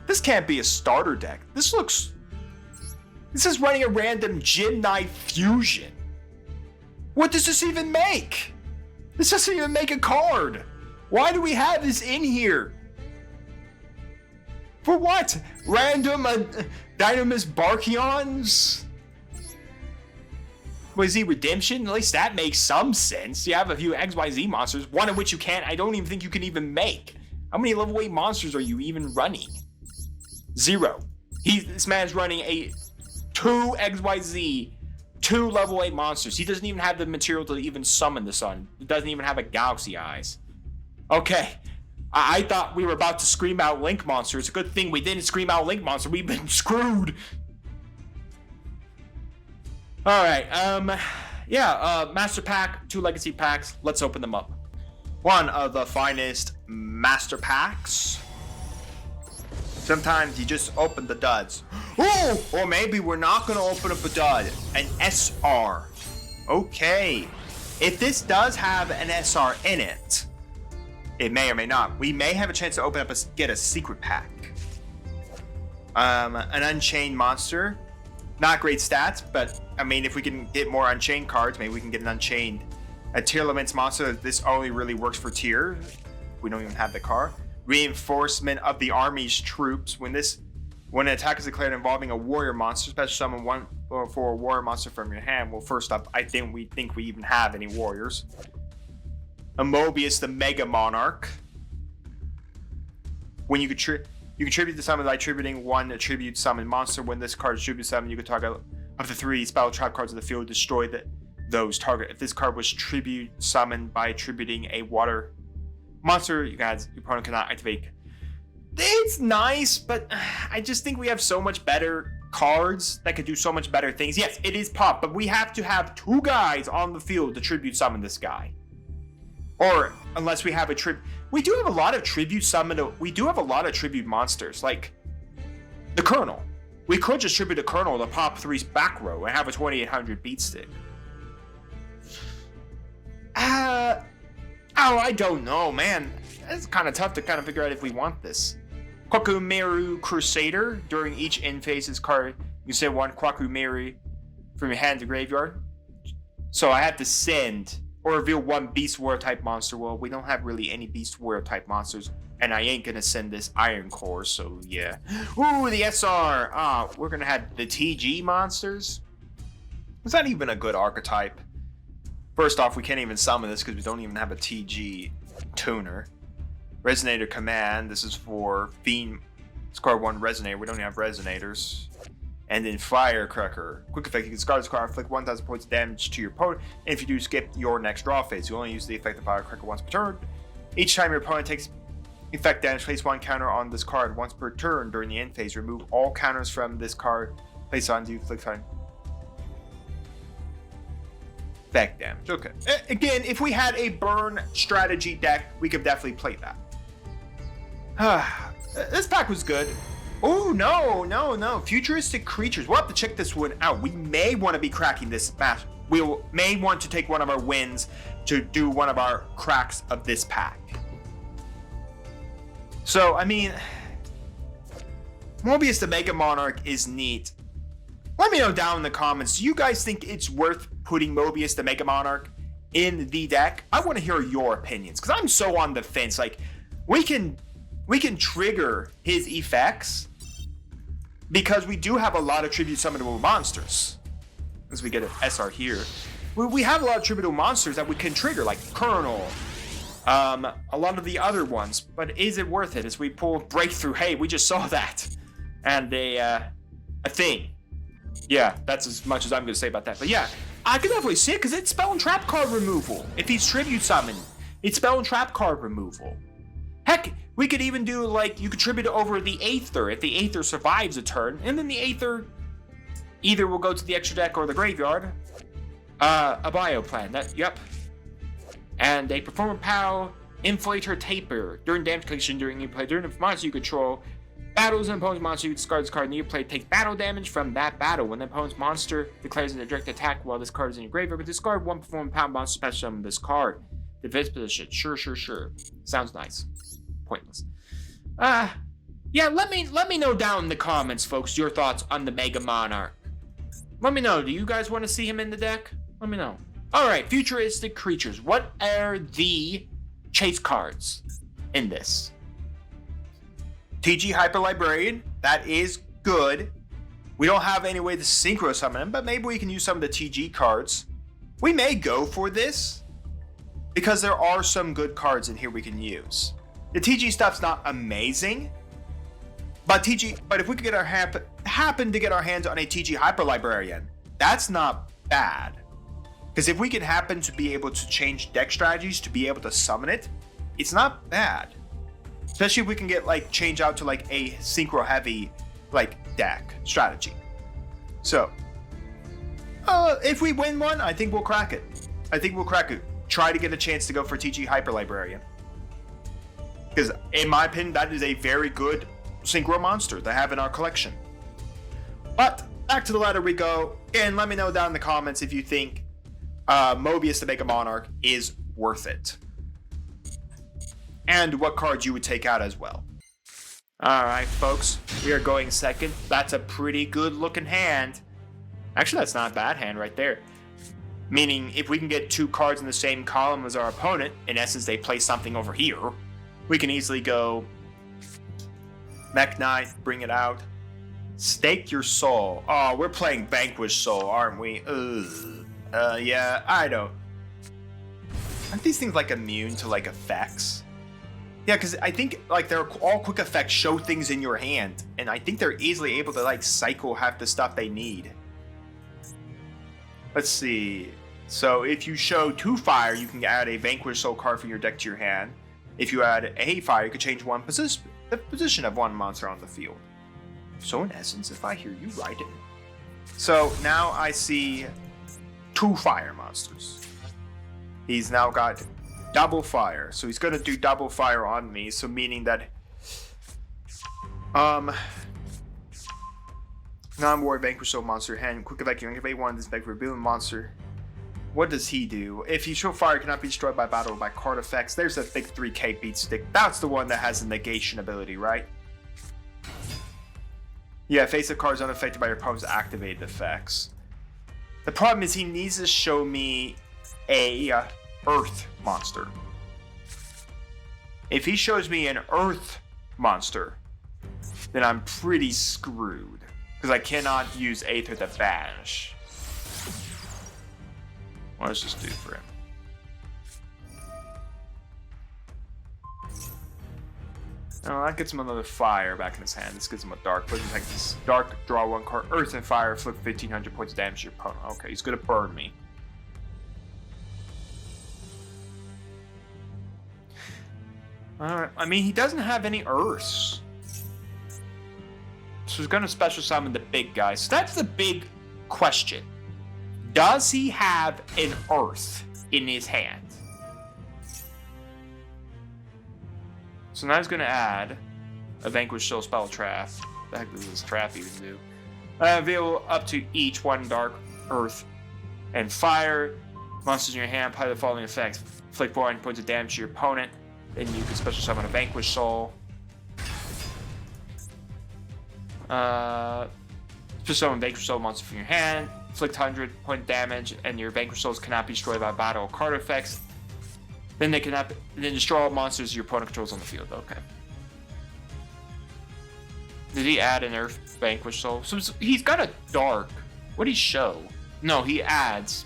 This can't be a starter deck. This is running a random Gym Knight fusion. What does this even make? This doesn't even make a card. Why do we have this in here? For what? Random Dynamis Barkions? Was he Redemption? At least that makes some sense. You have a few XYZ monsters, one of which I don't even think you can even make. How many level 8 monsters are you even running? 0. This man's running 2 XYZ, 2 level 8 monsters. He doesn't even have the material to even summon the sun. He doesn't even have a Galaxy Eyes. Okay. I thought we were about to scream out Link Monster. It's a good thing we didn't scream out Link Monster. We've been screwed. Alright, yeah, Master Pack, 2 Legacy Packs. Let's open them up. One of the finest master packs. Sometimes you just open the duds. Oh, or maybe we're not going to open up a dud. An SR. Okay. If this does have an SR in it, it may or may not. We may have a chance to open up get a secret pack. An Unchained monster. Not great stats, but I mean, if we can get more Unchained cards, maybe we can get an Unchained. A tier limits monster. This only really works for tier. We don't even have the card. Reinforcement of the army's troops. When an attack is declared involving a warrior monster, special summon one for a warrior monster from your hand. Well, first up, I think we even have any warriors. A Mobius, the Mega Monarch. When you contribute to summon by attributing one attribute summon monster. When this card is tribute summon, you can target up to 3 spell trap cards in the field. Destroy those target. If this card was tribute summoned by attributing a water monster, your opponent cannot activate. It's nice, but I just think we have so much better cards that could do so much better things. Yes, it is pop, but we have to have 2 guys on the field to tribute summon this guy. Or unless we have we do have a lot of tribute summon. We do have a lot of tribute monsters, like the Colonel. We could just tribute the Colonel to pop 3's back row and have a 2800 beat stick. I don't know, man. It's kind of tough to kind of figure out if we want this. Kwakumeru Crusader. During each end phase, this card, you send 1 Kwakumeru from your hand to graveyard. So I have to send or reveal 1 Beast Warrior type monster. Well, we don't have really any Beast Warrior type monsters, and I ain't gonna send this Iron Core, so yeah. Ooh, the SR. We're gonna have the TG monsters. Is that even a good archetype? First off, we can't even summon this because we don't even have a TG tuner. Resonator Command. This is for Fiend. It's card 1 Resonator. We don't even have Resonators. And then Firecracker. Quick effect. You can discard this card, inflict 1000 points of damage to your opponent. And if you do, skip your next draw phase. You only use the effect of Firecracker once per turn. Each time your opponent takes effect damage, place 1 counter on this card once per turn during the end phase. Remove all counters from this card. Place on you, inflict time. Effect damage. Okay. Again, if we had a burn strategy deck, we could definitely play that. This pack was good. Oh, no. Futuristic creatures. We'll have to check this one out. We may want to be cracking this match. We may want to take one of our wins to do one of our cracks of this pack. So, I mean, Mobius the Mega Monarch is neat. Let me know down in the comments. Do you guys think it's worth putting Mobius the Mega Monarch in the deck? I want to hear your opinions, because I'm so on the fence. Like, we can trigger his effects because we do have a lot of tribute summonable monsters. As we get an SR here, we have a lot of tributable monsters that we can trigger, like Colonel, a lot of the other ones. But is it worth it? As we pull Breakthrough, hey, we just saw that, and a thing. Yeah, that's as much as I'm gonna say about that. But yeah, I can definitely see it because it's spell and trap card removal. If he's tribute summoned, it's spell and trap card removal. Heck, we could even do, like, you contribute over the Aether if the Aether survives a turn, and then the Aether either will go to the extra deck or the graveyard. A bio plan. Yep. And a Performer POW, Inflator Taper. During damage collection during you play, during the monster you control, battles an opponent's monster, you discard this card, and you play takes battle damage from that battle. When the opponent's monster declares a direct attack while this card is in your graveyard, but discard 1 Performer POW monster special summon this card. Defense position. Sure. Sounds nice. Pointless. Yeah, let me know down in the comments, folks, your thoughts on the Mega Monarch. Let me know. Do you guys want to see him in the deck? Let me know. Alright, futuristic creatures. What are the chase cards in this? TG Hyper Librarian. That is good. We don't have any way to synchro summon him, but maybe we can use some of the TG cards. We may go for this because there are some good cards in here we can use. The TG stuff's not amazing, but if we could happen to get our hands on a TG Hyper Librarian, that's not bad. Because if we can happen to be able to change deck strategies to be able to summon it, it's not bad. Especially if we can get, like, change out to, like, a synchro heavy, like, deck strategy. So, if we win one, I think we'll crack it. try to get a chance to go for TG Hyper Librarian. Because, in my opinion, that is a very good synchro monster to have in our collection. But, back to the ladder we go. And let me know down in the comments if you think Mobius to make a Monarch is worth it. And what cards you would take out as well. Alright, folks. We are going second. That's a pretty good looking hand. Actually, that's not a bad hand right there. Meaning, if we can get 2 cards in the same column as our opponent, in essence, they play something over here, we can easily go Mech Knight, bring it out. Stake your soul. Oh, we're playing Vanquish Soul, aren't we? Yeah, I don't. Aren't these things, like, immune to, like, effects? Yeah, because I think, like, they're all quick effects show things in your hand, and I think they're easily able to, like, cycle half the stuff they need. Let's see. So if you show 2 fire, you can add a Vanquish Soul card from your deck to your hand. If you add a fire, you can change the position of one monster on the field. So in essence, if I hear you right. So now I see 2 fire monsters. He's now got double fire. So he's gonna do double fire on me. So meaning that non-war Vanquish Soul monster hand. Quick effect, you activate one of this deck, reveal a monster. What does he do? If you show fire, it cannot be destroyed by battle or by card effects. There's a big 3K beat stick. That's the one that has the negation ability, right? Yeah, face of cards unaffected by your opponent's activated effects. The problem is he needs to show me a earth monster. If he shows me an earth monster, then I'm pretty screwed. Because I cannot use Aether to banish. What does this do for him? Oh, that gets him another fire back in his hand. This gives him a dark. But like this dark, draw 1 card. Earth and fire, flip 1,500 points of damage to your opponent. Okay, he's gonna burn me. Alright, I mean, he doesn't have any earths. So he's gonna special summon the big guy. So that's the big question. Does he have an earth in his hand? So now he's gonna add a Vanquish Soul spell trap. What the heck does this trap even do? Available up to each 1 dark, earth, and fire. Monsters in your hand apply the following effects. Inflict 400 points of damage to your opponent. Then you can special summon a Vanquish Soul. Special summon Vanquish Soul monster from your hand. Inflict 100 point damage, and your Vanquish Souls cannot be destroyed by battle or card effects. Then they cannot. Then destroy all monsters your opponent controls on the field. Okay. Did he add an Earth Vanquish Soul? So he's got a dark. What did he show? No, he adds.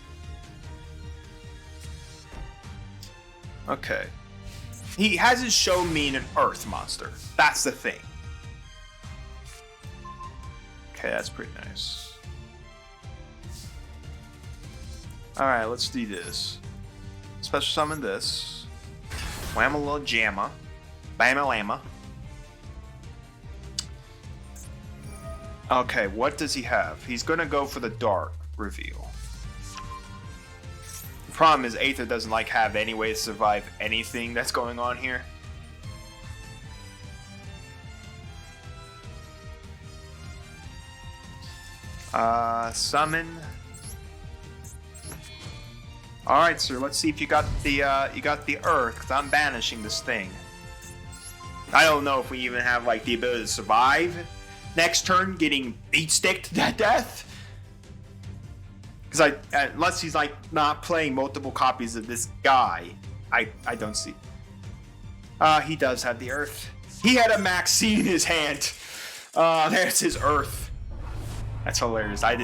Okay. He hasn't shown me an Earth monster. That's the thing. Okay, that's pretty nice. Alright, let's do this. Special summon this. Whamma little jamma. Bama llama. Okay, what does he have? He's gonna go for the dark reveal. The problem is Aether doesn't like have any way to survive anything that's going on here. Summon. Alright, sir, let's see if you got the earth, because I'm banishing this thing. I don't know if we even have like the ability to survive next turn getting beat sticked to death. Because unless he's like not playing multiple copies of this guy, I don't see. He does have the earth. He had a Maxine in his hand. There's his earth. That's hilarious. I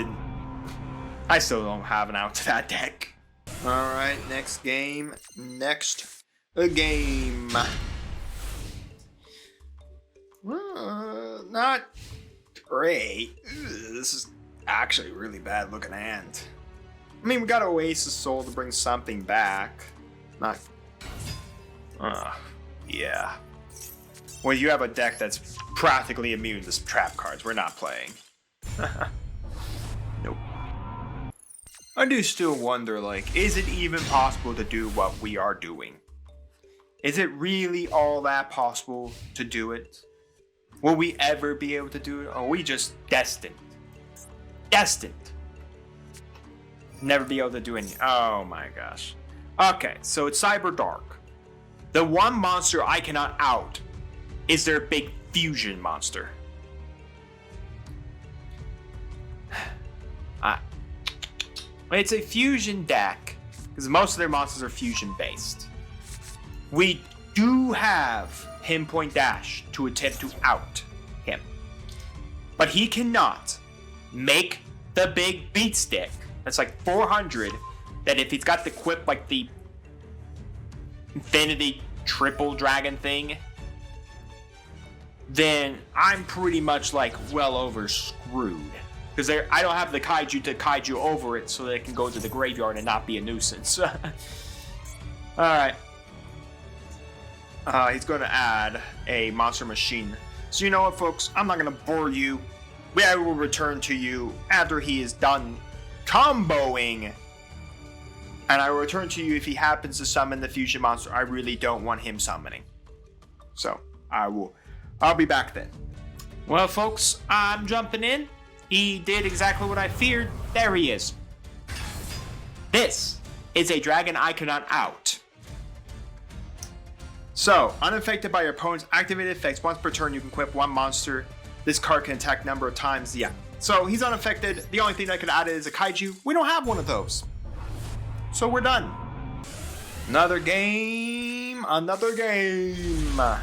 still don't have an out to that deck. Alright, next game. Not great. This is actually a really bad looking hand. I mean, we got Oasis Soul to bring something back. Not. Yeah. Well, you have a deck that's practically immune to trap cards. We're not playing. Nope. I do still wonder, like, is it even possible to do what we are doing? Is it really all that possible to do it? Will we ever be able to do it? Or are we just destined? Destined. Never be able to do any. Oh my gosh. Okay, so it's Cyber Dark. The one monster I cannot out is their big fusion monster. It's a fusion deck, because most of their monsters are fusion based. We do have Pinpoint Dash to attempt to out him. But he cannot make the big beat stick. That's like 400. That if he's got the equip like the Infinity Triple Dragon thing, then I'm pretty much like well over screwed. Because I don't have the kaiju to kaiju over it so they can go to the graveyard and not be a nuisance. Alright. He's going to add a monster machine. So you know what, folks? I'm not going to bore you. I will return to you after he is done comboing. And I will return to you if he happens to summon the fusion monster I really don't want him summoning. So, I'll be back then. Well, folks, I'm jumping in. He did exactly what I feared. There he is. This is a dragon I cannot out. So, unaffected by your opponent's activated effects, once per turn you can equip one monster. This card can attack number of times. Yeah. So, he's unaffected. The only thing I could add is a kaiju. We don't have one of those. So, we're done. Another game. Another game. Ugh.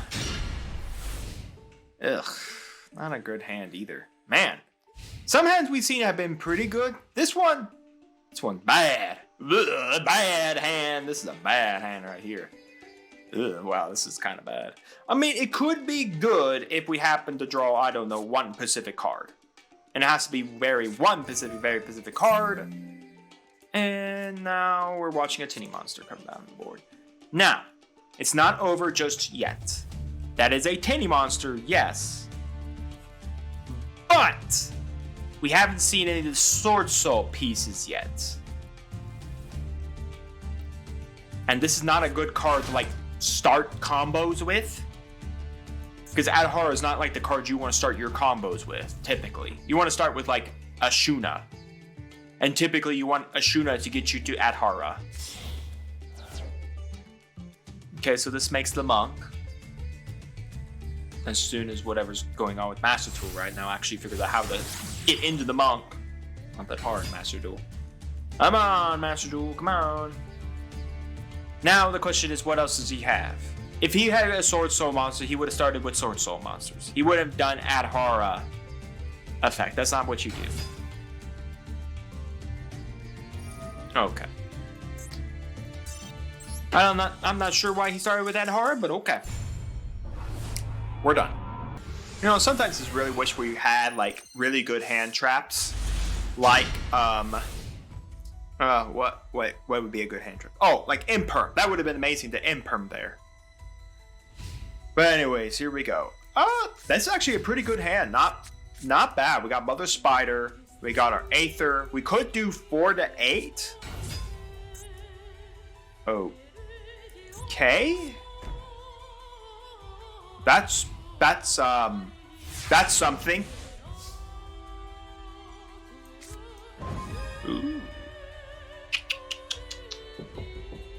Not a good hand either. Man. Some hands we've seen have been pretty good. This one's bad. Ugh, bad hand. This is a bad hand right here. Ugh, wow, this is kind of bad. I mean, it could be good if we happen to draw, I don't know, one Pacific card. And it has to be very Pacific card. And now we're watching a tinny monster come down the board. Now, it's not over just yet. That is a tinny monster, yes. But we haven't seen any of the Sword Soul pieces yet. And this is not a good card to, like, start combos with. Because Adhara is not, like, the card you want to start your combos with, typically. You want to start with, like, Ashuna. And typically you want Ashuna to get you to Adhara. Okay, so this makes the monk. As soon as whatever's going on with Master Duel right now actually figures out how to get into the monk. Not that hard, Master Duel. Come on, Master Duel, come on. Now the question is, what else does he have? If he had a Sword Soul monster, he would have started with Sword Soul monsters. He would have done Adhara effect. That's not what you do. Okay. I'm not sure why he started with Adhara, but okay. We're done. You know, sometimes I just really wish we had, like, really good hand traps. Like, what would be a good hand trap? Oh, like Imperm. That would have been amazing to Imperm there. But anyways, here we go. That's actually a pretty good hand. Not bad. We got Mother Spider. We got our Aether. We could do 4 to 8. Okay. That's something. Ooh.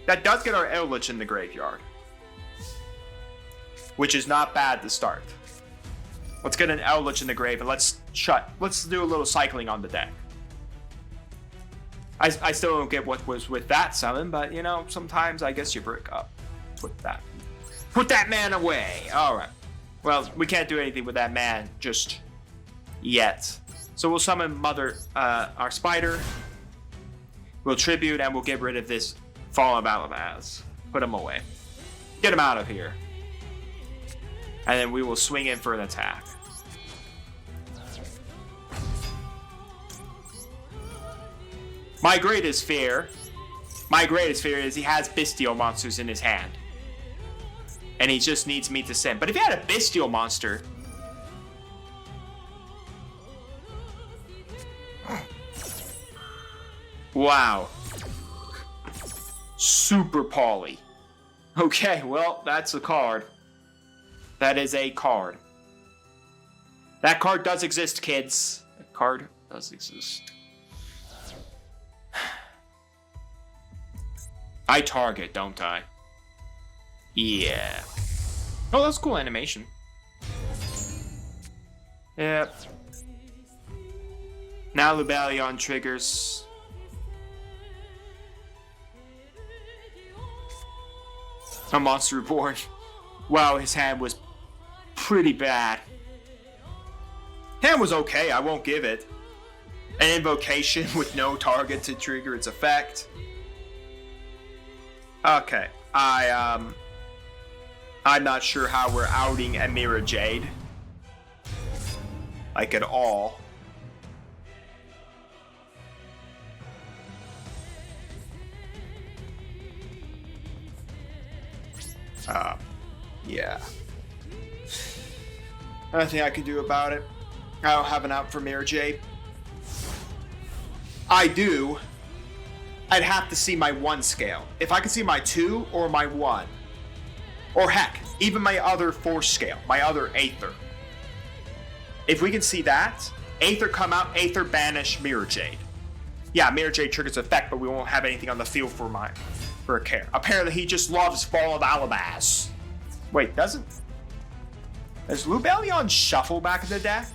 That does get our Eldritch in the graveyard, which is not bad to start. Let's get an Eldritch in the grave and let's do a little cycling on the deck. I still don't get what was with that summon, but you know, sometimes I guess you break up. Put that man away. All right. Well, we can't do anything with that man just yet. So we'll summon our Spider. We'll tribute and we'll get rid of this Fallen Battlemaz. Put him away. Get him out of here. And then we will swing in for an attack. My greatest fear is he has bestial monsters in his hand. And he just needs me to send. But if he had a bestial monster, Wow. Super Poly. Okay, well, that's a card. That is a card. That card does exist, kids. That card does exist. I target, don't I? Yeah. Oh, that's cool animation. Yep. Now Lubellion triggers. A Monster Reborn. Wow, his hand was pretty bad. Hand was okay, I won't give it. An invocation with no target to trigger its effect. Okay, I'm not sure how we're outing a Mirror Jade. Like at all. Yeah. Nothing I can do about it. I don't have an out for Mirror Jade. I do. I'd have to see my 1 scale. If I could see my 2 or my 1. Or heck, even my other 4 scale. My other Aether. If we can see that, Aether come out, Aether banish Mirror Jade. Yeah, Mirror Jade triggers effect, but we won't have anything on the field for a care. Apparently he just loves Fall of Alabaz. Wait, does Lubellion shuffle back in the deck?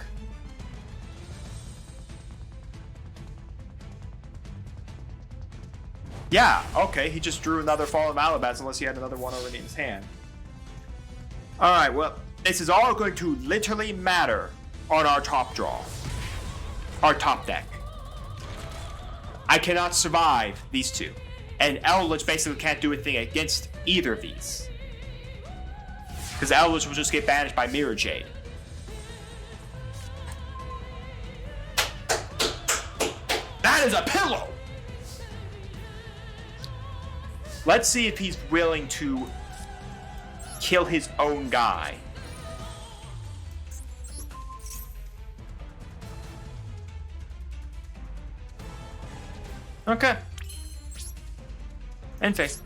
Yeah, okay, he just drew another Fall of Alabaz unless he had another one already in his hand. Alright, well, this is all going to literally matter on our top draw. Our top deck. I cannot survive these two. And Eldritch basically can't do a thing against either of these. Because Eldritch will just get banished by Mirror Jade. That is a pillow! Let's see if he's willing to kill his own guy. Okay. End phase.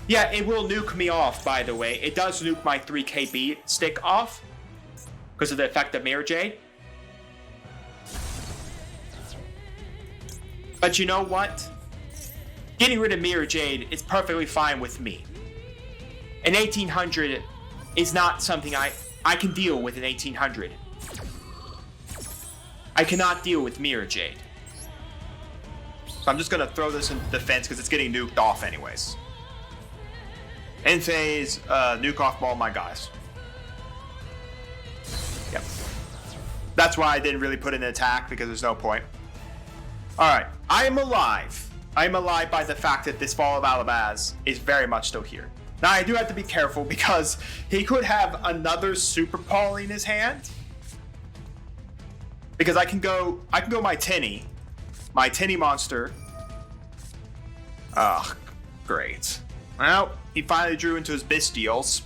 Yeah, it will nuke me off, by the way. It does nuke my 3KB stick off. Because of the effect of Mirror Jade. But you know what? Getting rid of Mirror Jade is perfectly fine with me. An 1800 is not something I can deal with an 1800. I cannot deal with Mirror Jade. So I'm just going to throw this in defense because it's getting nuked off anyways. End phase, nuke off all my guys. Yep. That's why I didn't really put in an attack because there's no point. Alright, I am alive. I am alive by the fact that this Fall of Alabaz is very much still here. Now I do have to be careful because he could have another Super Poly in his hand. Because I can go my Tinny. My Tinny monster. Ugh, great. Well, he finally drew into his Bestials.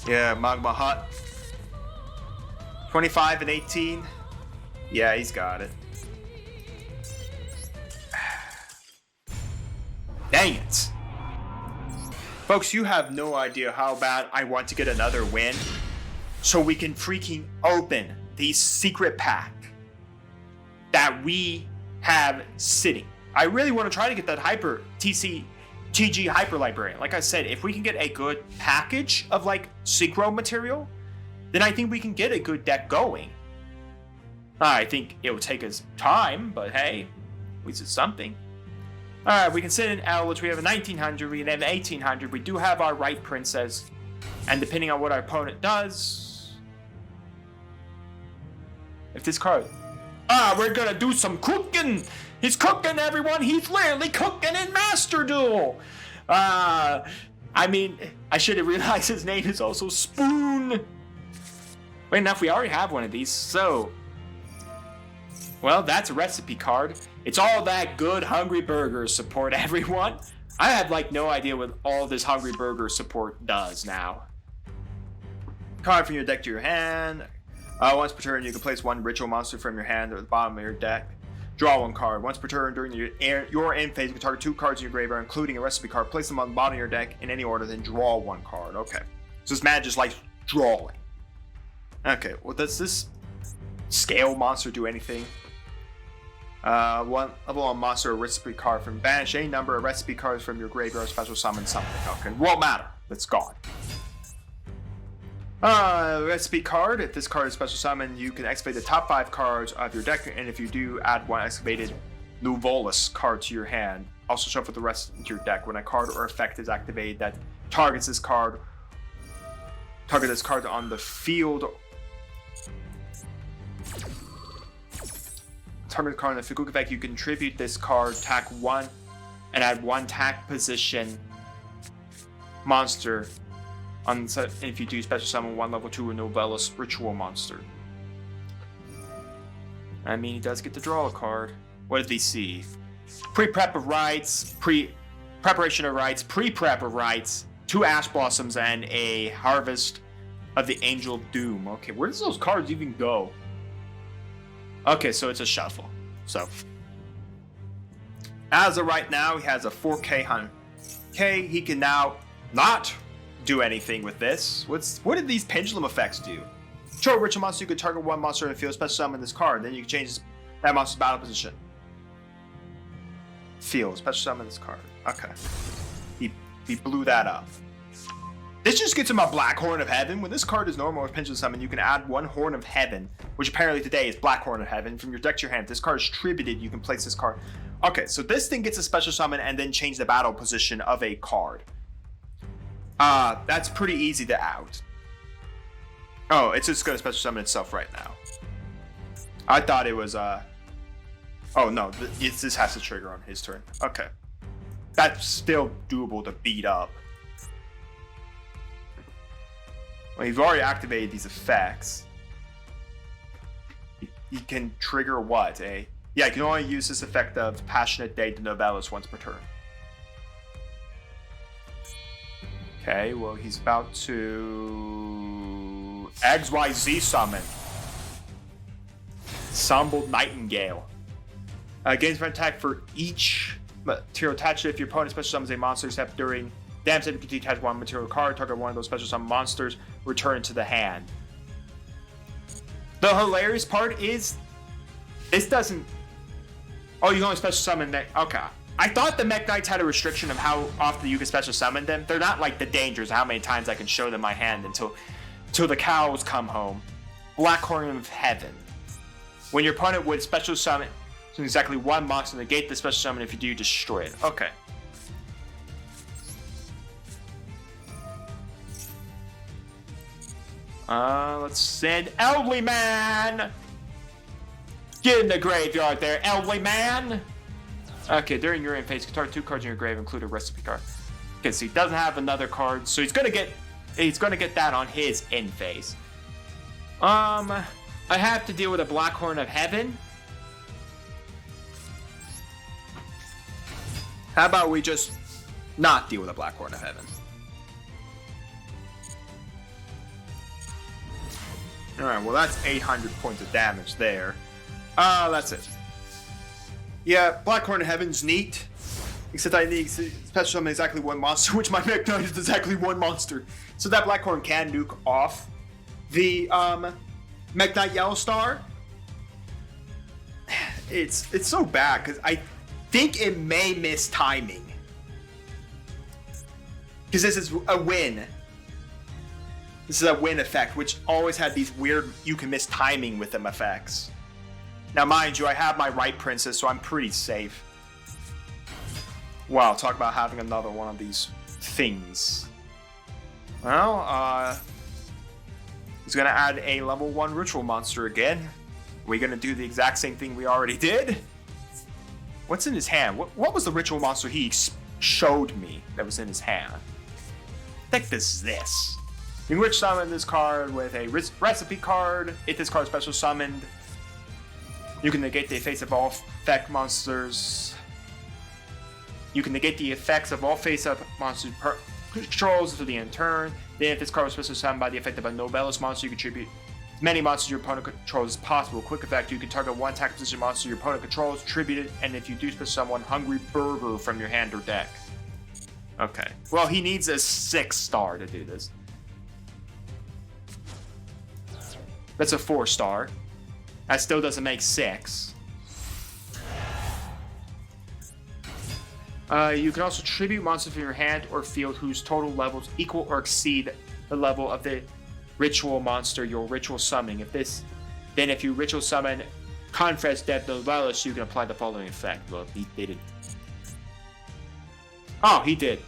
Yeah, Magma Hut. 25 and 18. Yeah, he's got it. Dang it. Folks, you have no idea how bad I want to get another win so we can freaking open the secret pack that we have sitting. I really want to try to get that TG Hyper Librarian. Like I said, if we can get a good package of like synchro material, then I think we can get a good deck going. I think it will take us time, but hey, at least it's something. Alright, we can sit in Eldritch. We have a 1900, we can have an 1800. We do have our right princess. And depending on what our opponent does... If this card... we're gonna do some cooking! He's cooking, everyone! He's literally cooking in Master Duel! I mean, I should have realized his name is also Spoon! Wait, enough, we already have one of these, so... Well, that's a recipe card. It's all that good Hungry Burger support, everyone. I have, like, no idea what all this Hungry Burger support does now. Card from your deck to your hand. Once per turn, you can place one ritual monster from your hand or the bottom of your deck. Draw one card. Once per turn during your end phase, you can target 2 cards in your graveyard, including a recipe card. Place them on the bottom of your deck in any order, then draw 1 card. Okay. So this man just likes drawing. Okay, well, does this scale monster do anything? One level 1 monster, a recipe card from banish any number of recipe cards from your graveyard, special summon something. Okay, won't matter. It's gone. Recipe card. If this card is special summon, you can activate the top 5 cards of your deck, and if you do, add 1 activated Nuvolus card to your hand. Also shuffle the rest into your deck. When a card or effect is activated that targets this card on the field. Target card on the field effect, you contribute this card, attack 1, and add 1 attack position monster. If you do special summon 1 level 2 Novellus ritual monster. I mean, he does get to draw a card. What did he see? Pre-prep of rites, preparation of rites, pre-prep of rites, 2 ash blossoms, and a harvest of the angel doom. Okay, where does those cards even go? Okay, so it's a shuffle. So, as of right now, he has a 4K hunt. Okay, he can now not do anything with this. What did these pendulum effects do? Show a ritual monster, you can target 1 monster in the field, special summon this card. Then you can change that monster's battle position. Field, special summon this card. Okay. He blew that up. This just gets him a Black Horn of Heaven. When this card is normal with pendulum summon, you can add 1 Horn of Heaven, which apparently today is Black Horn of Heaven, from your deck to your hand. If this card is tributed, you can place this card. Okay, so this thing gets a special summon and then change the battle position of a card. That's pretty easy to out. Oh, it's just going to special summon itself right now. I thought it was, oh no, this has to trigger on his turn. Okay. That's still doable to beat up. Well, you've already activated these effects. You can trigger what? Yeah, you can only use this effect of Passionate Day to Novellus once per turn. Okay, well, he's about to XYZ summon. Sumbled Nightingale. Gains an attack for each material attached to it. If your opponent special summons a monster, except during damage, you can attach 1 material card, target 1 of those special summon monsters, return to the hand. The hilarious part is, this doesn't. Oh, you can only special summon that. Okay. I thought the Mech Knights had a restriction of how often you can special summon them. They're not like the dangers, how many times I can show them my hand until the cows come home. Black Horn of Heaven. When your opponent would special summon exactly 1 monster, negate the special summon. If you do, destroy it. Okay. Let's send Elderly Man! Get in the graveyard there, Elderly Man! Okay, during your end phase, you can target 2 cards in your grave, include a recipe card. Okay, so he doesn't have another card, so he's gonna get that on his end phase. I have to deal with a Black Horn of Heaven. How about we just not deal with a Black Horn of Heaven? Alright, well that's 800 points of damage there. That's it. Yeah, Black Horn of Heaven's neat. Except I need special summon exactly 1 monster, which my Mech Knight is exactly 1 monster. So that Black Horn can nuke off the Mech Knight Yellow Star. It's so bad, because I think it may miss timing. Because this is a win. This is a win effect, which always had these weird, you can miss timing with them effects. Now, mind you, I have my Right Princess, so I'm pretty safe. Wow, talk about having another one of these things. Well, he's gonna add a level 1 ritual monster again. We're gonna do the exact same thing we already did. What's in his hand? What was the ritual monster he showed me that was in his hand? I think this is this. You can rich summon this card with a recipe card. If this card is special summoned, you can negate the effects of all effect monsters. You can negate the effects of all face-up monsters controls to the end turn. Then if this card was special summoned by the effect of a Novellus monster, you many monsters your opponent controls as possible. Quick effect, you can target one attack position monster your opponent controls, tribute it, and if you do special summon Hungry Burger from your hand or deck. Okay. Well, he needs a 6-star to do this. That's a 4-star. That still doesn't make 6. You can also tribute monsters from your hand or field whose total levels equal or exceed the level of the ritual monster you're ritual summoning. If you ritual summon Confess Dead Novellis, you can apply the following effect. Well, he didn't. Oh, he did.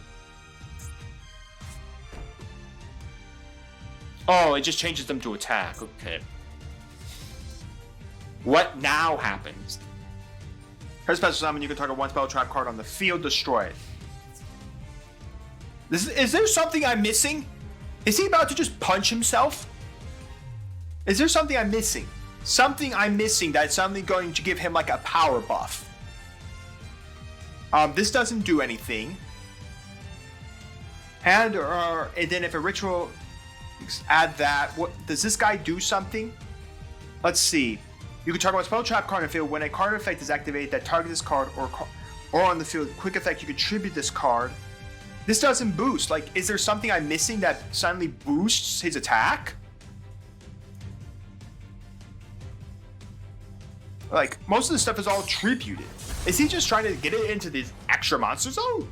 Oh, it just changes them to attack. Okay. What now happens? For special summon, you can target one spell trap card on the field, destroy it. Is there something I'm missing? Is he about to just punch himself? Is there something I'm missing? Something I'm missing that's suddenly going to give him like a power buff. This doesn't do anything. And then if a ritual, add that. What does this guy do something? Let's see. You can target one spell trap card on the field. When a card effect is activated that targets this card or on the field, quick effect, you can tribute this card. This doesn't boost. Like, is there something I'm missing that suddenly boosts his attack? Like, most of the stuff is all tributed. Is he just trying to get it into this extra monster zone?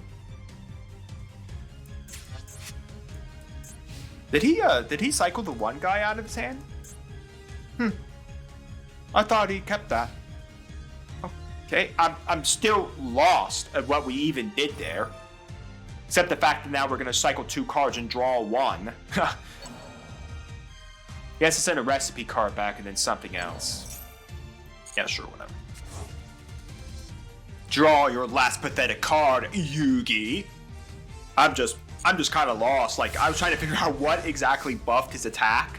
Did he cycle the one guy out of his hand? I thought he kept that. Okay, I'm still lost at what we even did there. Except the fact that now we're going to cycle 2 cards and draw 1. He has to send a recipe card back and then something else. Yeah, sure, whatever. Draw your last pathetic card, Yugi. I'm just kind of lost. Like, I was trying to figure out what exactly buffed his attack.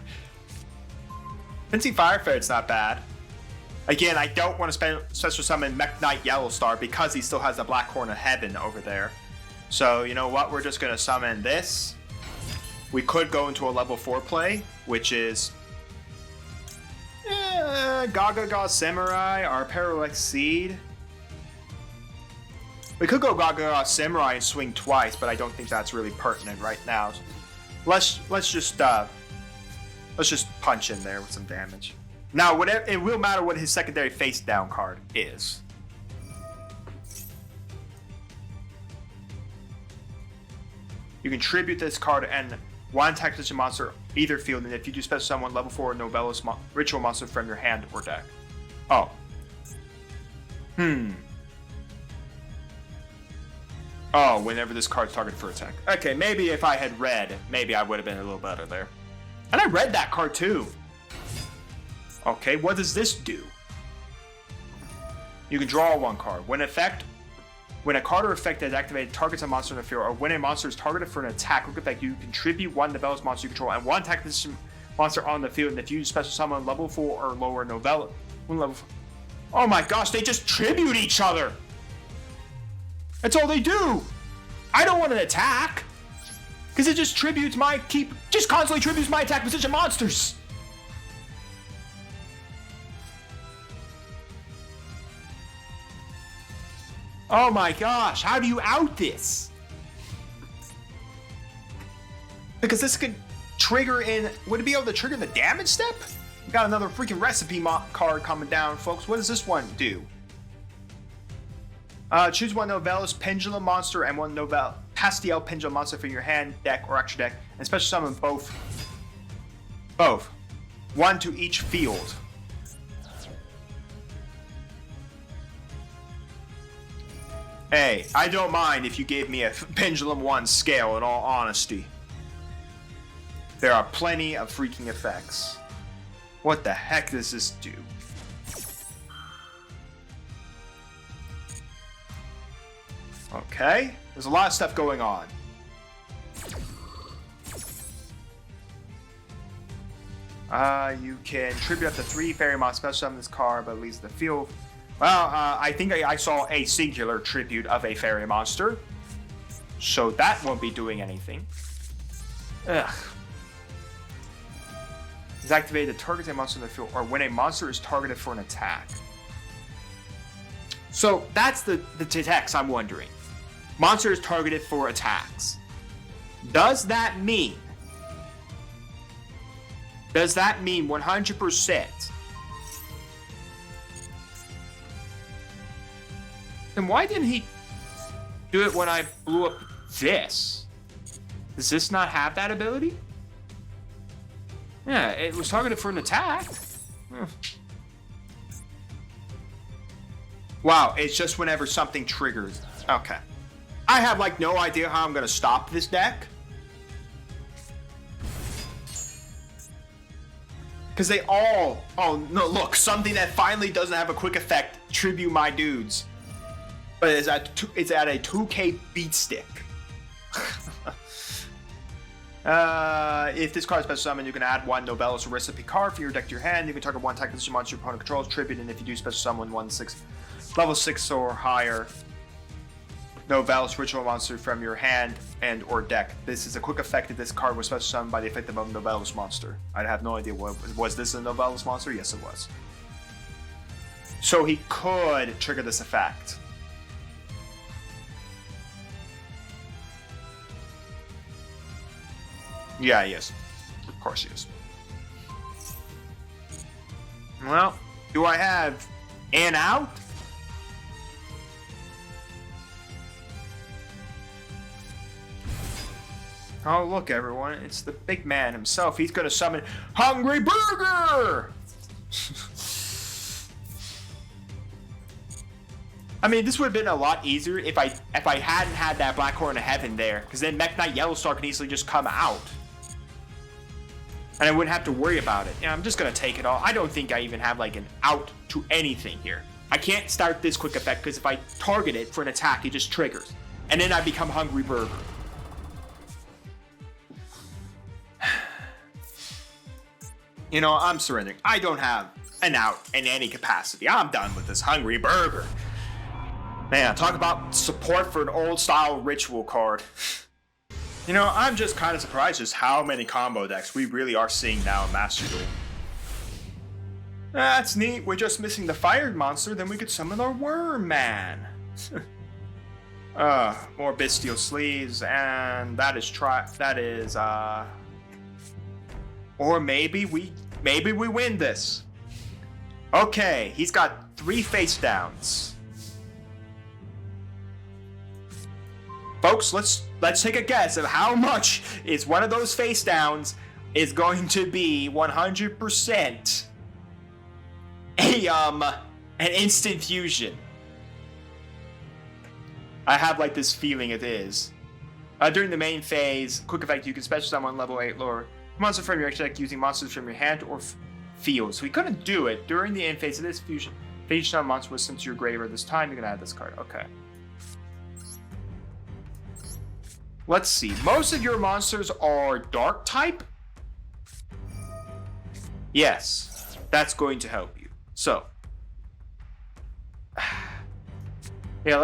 Fancy Fire Ferret's not bad. Again, I don't want to special summon Mech Knight Yellowstar because he still has the Black Horn of Heaven over there. So, you know what? We're just going to summon this. We could go into a level 4 play, which is Gaga Samurai or Parallax Seed. We could go Gaga Samurai and swing twice, but I don't think that's really pertinent right now. Let's just punch in there with some damage. Now, it will matter what his secondary face down card is. You can tribute this card and one attack position monster either field, and if you do special summon level 4 Novellis ritual monster from your hand or deck. Oh. Oh, whenever this card's targeted for attack. Okay, maybe if I had read, maybe I would have been a little better there. And I read that card too. Okay, what does this do? You can draw 1 card. When a card or effect is activated targets a monster in the field, or when a monster is targeted for an attack, quick effect, you contribute 1 Novellis monster you control and 1 attack position monster on the field. And if you special summon level 4 or lower Novella, oh my gosh, they just tribute each other. That's all they do. I don't want an attack, because it just tributes just constantly tributes my attack position monsters. Oh my gosh, how do you out this? Because this could trigger in, would it be able to trigger the damage step? We got another freaking recipe card coming down, folks. What does this one do? Choose 1 Novellis Pendulum monster and 1 Pastel Pendulum monster from your hand, deck, or extra deck, and special summon both. 1 to each field. Hey, I don't mind if you gave me a Pendulum 1 scale, in all honesty. There are plenty of freaking effects. What the heck does this do? Okay, there's a lot of stuff going on. You can tribute up to 3 fairy monsters, special summon this card, but leaves the field. Well, I think I saw a singular tribute of a fairy monster, so that won't be doing anything. Ugh. is activated to target a monster in the field, or when a monster is targeted for an attack. So that's the text I'm wondering. Monster is targeted for attacks. Does that mean 100%? Then why didn't he do it when I blew up this? Does this not have that ability? Yeah, it was targeted for an attack. Wow, it's just whenever something triggers. Okay. I have like no idea how I'm gonna stop this deck. Because they all... Oh, no, look. Something that finally doesn't have a quick effect. Tribute my dudes. But it's at a 2K beat stick. If this card is special summon, you can add one Novellis Recipe card for your deck to your hand. You can target one tactical monster your opponent controls, tribute, and if you do special summon level 6 or higher Novellis Ritual monster from your hand and or deck. This is a quick effect if this card was special summoned by the effect of a Novellis monster. I have no idea what was this a Novellis monster? Yes, it was. So he could trigger this effect. Yeah, he is. Of course he is. Well, do I have an out? Oh, look, everyone. It's the big man himself. He's going to summon Hungry Burger! I mean, this would have been a lot easier if I hadn't had that Black Horn of Heaven there, because then Mech Knight Yellowstar can easily just come out. And I wouldn't have to worry about it. Yeah, I'm just going to take it all. I don't think I even have, like, an out to anything here. I can't start this quick effect, because if I target it for an attack, it just triggers. And then I become Hungry Burger. You know, I'm surrendering. I don't have an out in any capacity. I'm done with this Hungry Burger. Man, talk about support for an old-style ritual card. You know, I'm just kind of surprised just how many combo decks we really are seeing now in Master Duel. That's neat. We're just missing the Fired monster, then we could summon our Worm Man. More Bestial Sleeves, and that is, or maybe we win this. Okay, he's got 3 face downs. Folks, let's take a guess of how much is one of those face downs is going to be 100% an instant fusion. I have like this feeling it is. During the main phase, quick effect, you can special summon level 8 lower monster from your deck using monsters from your hand or field. So we couldn't do it during the end phase of this fusion. Phase summon monster was sent to your graveyard this time. You're gonna add this card. Okay. Let's see. Most of your monsters are dark type. Yes, that's going to help you. So, yeah,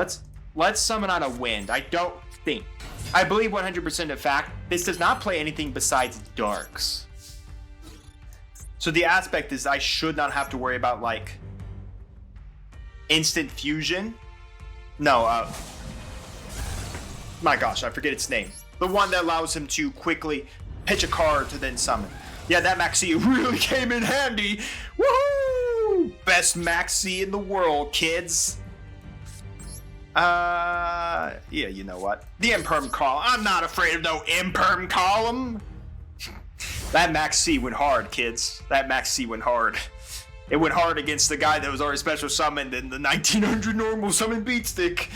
let's summon out a wind. I believe 100% in fact, this does not play anything besides darks. So the aspect is I should not have to worry about like instant fusion. No, my gosh, I forget its name. The one that allows him to quickly pitch a card to then summon. Yeah, that Maxi really came in handy. Woohoo! Best Maxi in the world, kids. Yeah, you know what? The Imperm Column. I'm not afraid of no Imperm Column. That Maxi went hard, kids. That Maxi went hard. It went hard against the guy that was already special summoned in the 1900 normal summon beat stick.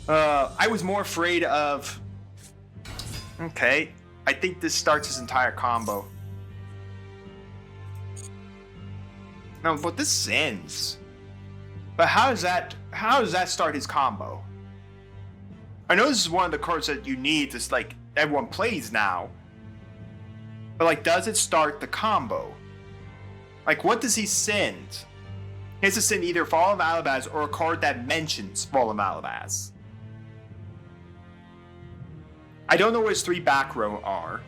I was more afraid of... Okay, I think this starts his entire combo. No, but this ends. But how does that start his combo? I know this is one of the cards that you need to, like, everyone plays now. But, like, does it start the combo? Like, what does he send? He has to send either Fall of Alabaz or a card that mentions Fall of Alabaz. I don't know what his 3 back row are.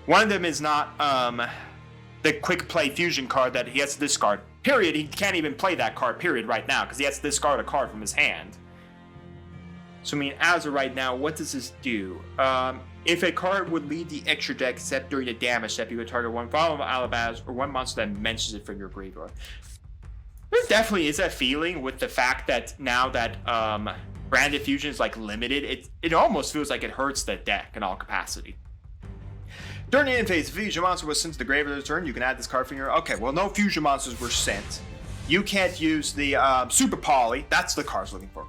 One of them is not, the quick play fusion card that he has to discard. Period. He can't even play that card, period, right now, because he has to discard a card from his hand. So, I mean, as of right now, what does this do? If a card would lead the extra deck, except during the damage step, you would target one follow Alabaz or one monster that mentions it from your graveyard. There definitely is a feeling with the fact that now that Branded Fusion is like limited, it almost feels like it hurts the deck in all capacity. During the end phase, if a fusion monster was sent to the graveyard this turn, you can add this card from your... Okay, well, no fusion monsters were sent. You can't use the Super Poly. That's the card I was looking for.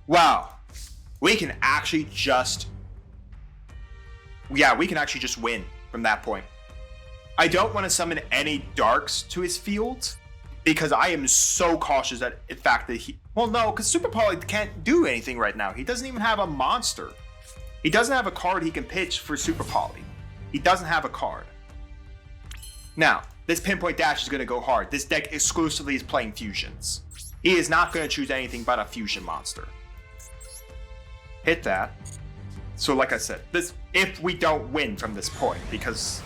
Wow. We can actually just... Yeah, we can actually just win from that point. I don't want to summon any Darks to his field, because I am so cautious that the fact that he... Well, no, because Super Poly can't do anything right now. He doesn't even have a monster. He doesn't have a card he can pitch for Super Poly. He doesn't have a card. Now, this Pinpoint Dash is going to go hard. This deck exclusively is playing fusions. He is not going to choose anything but a fusion monster. Hit that. So like I said, this if we don't win from this point, because,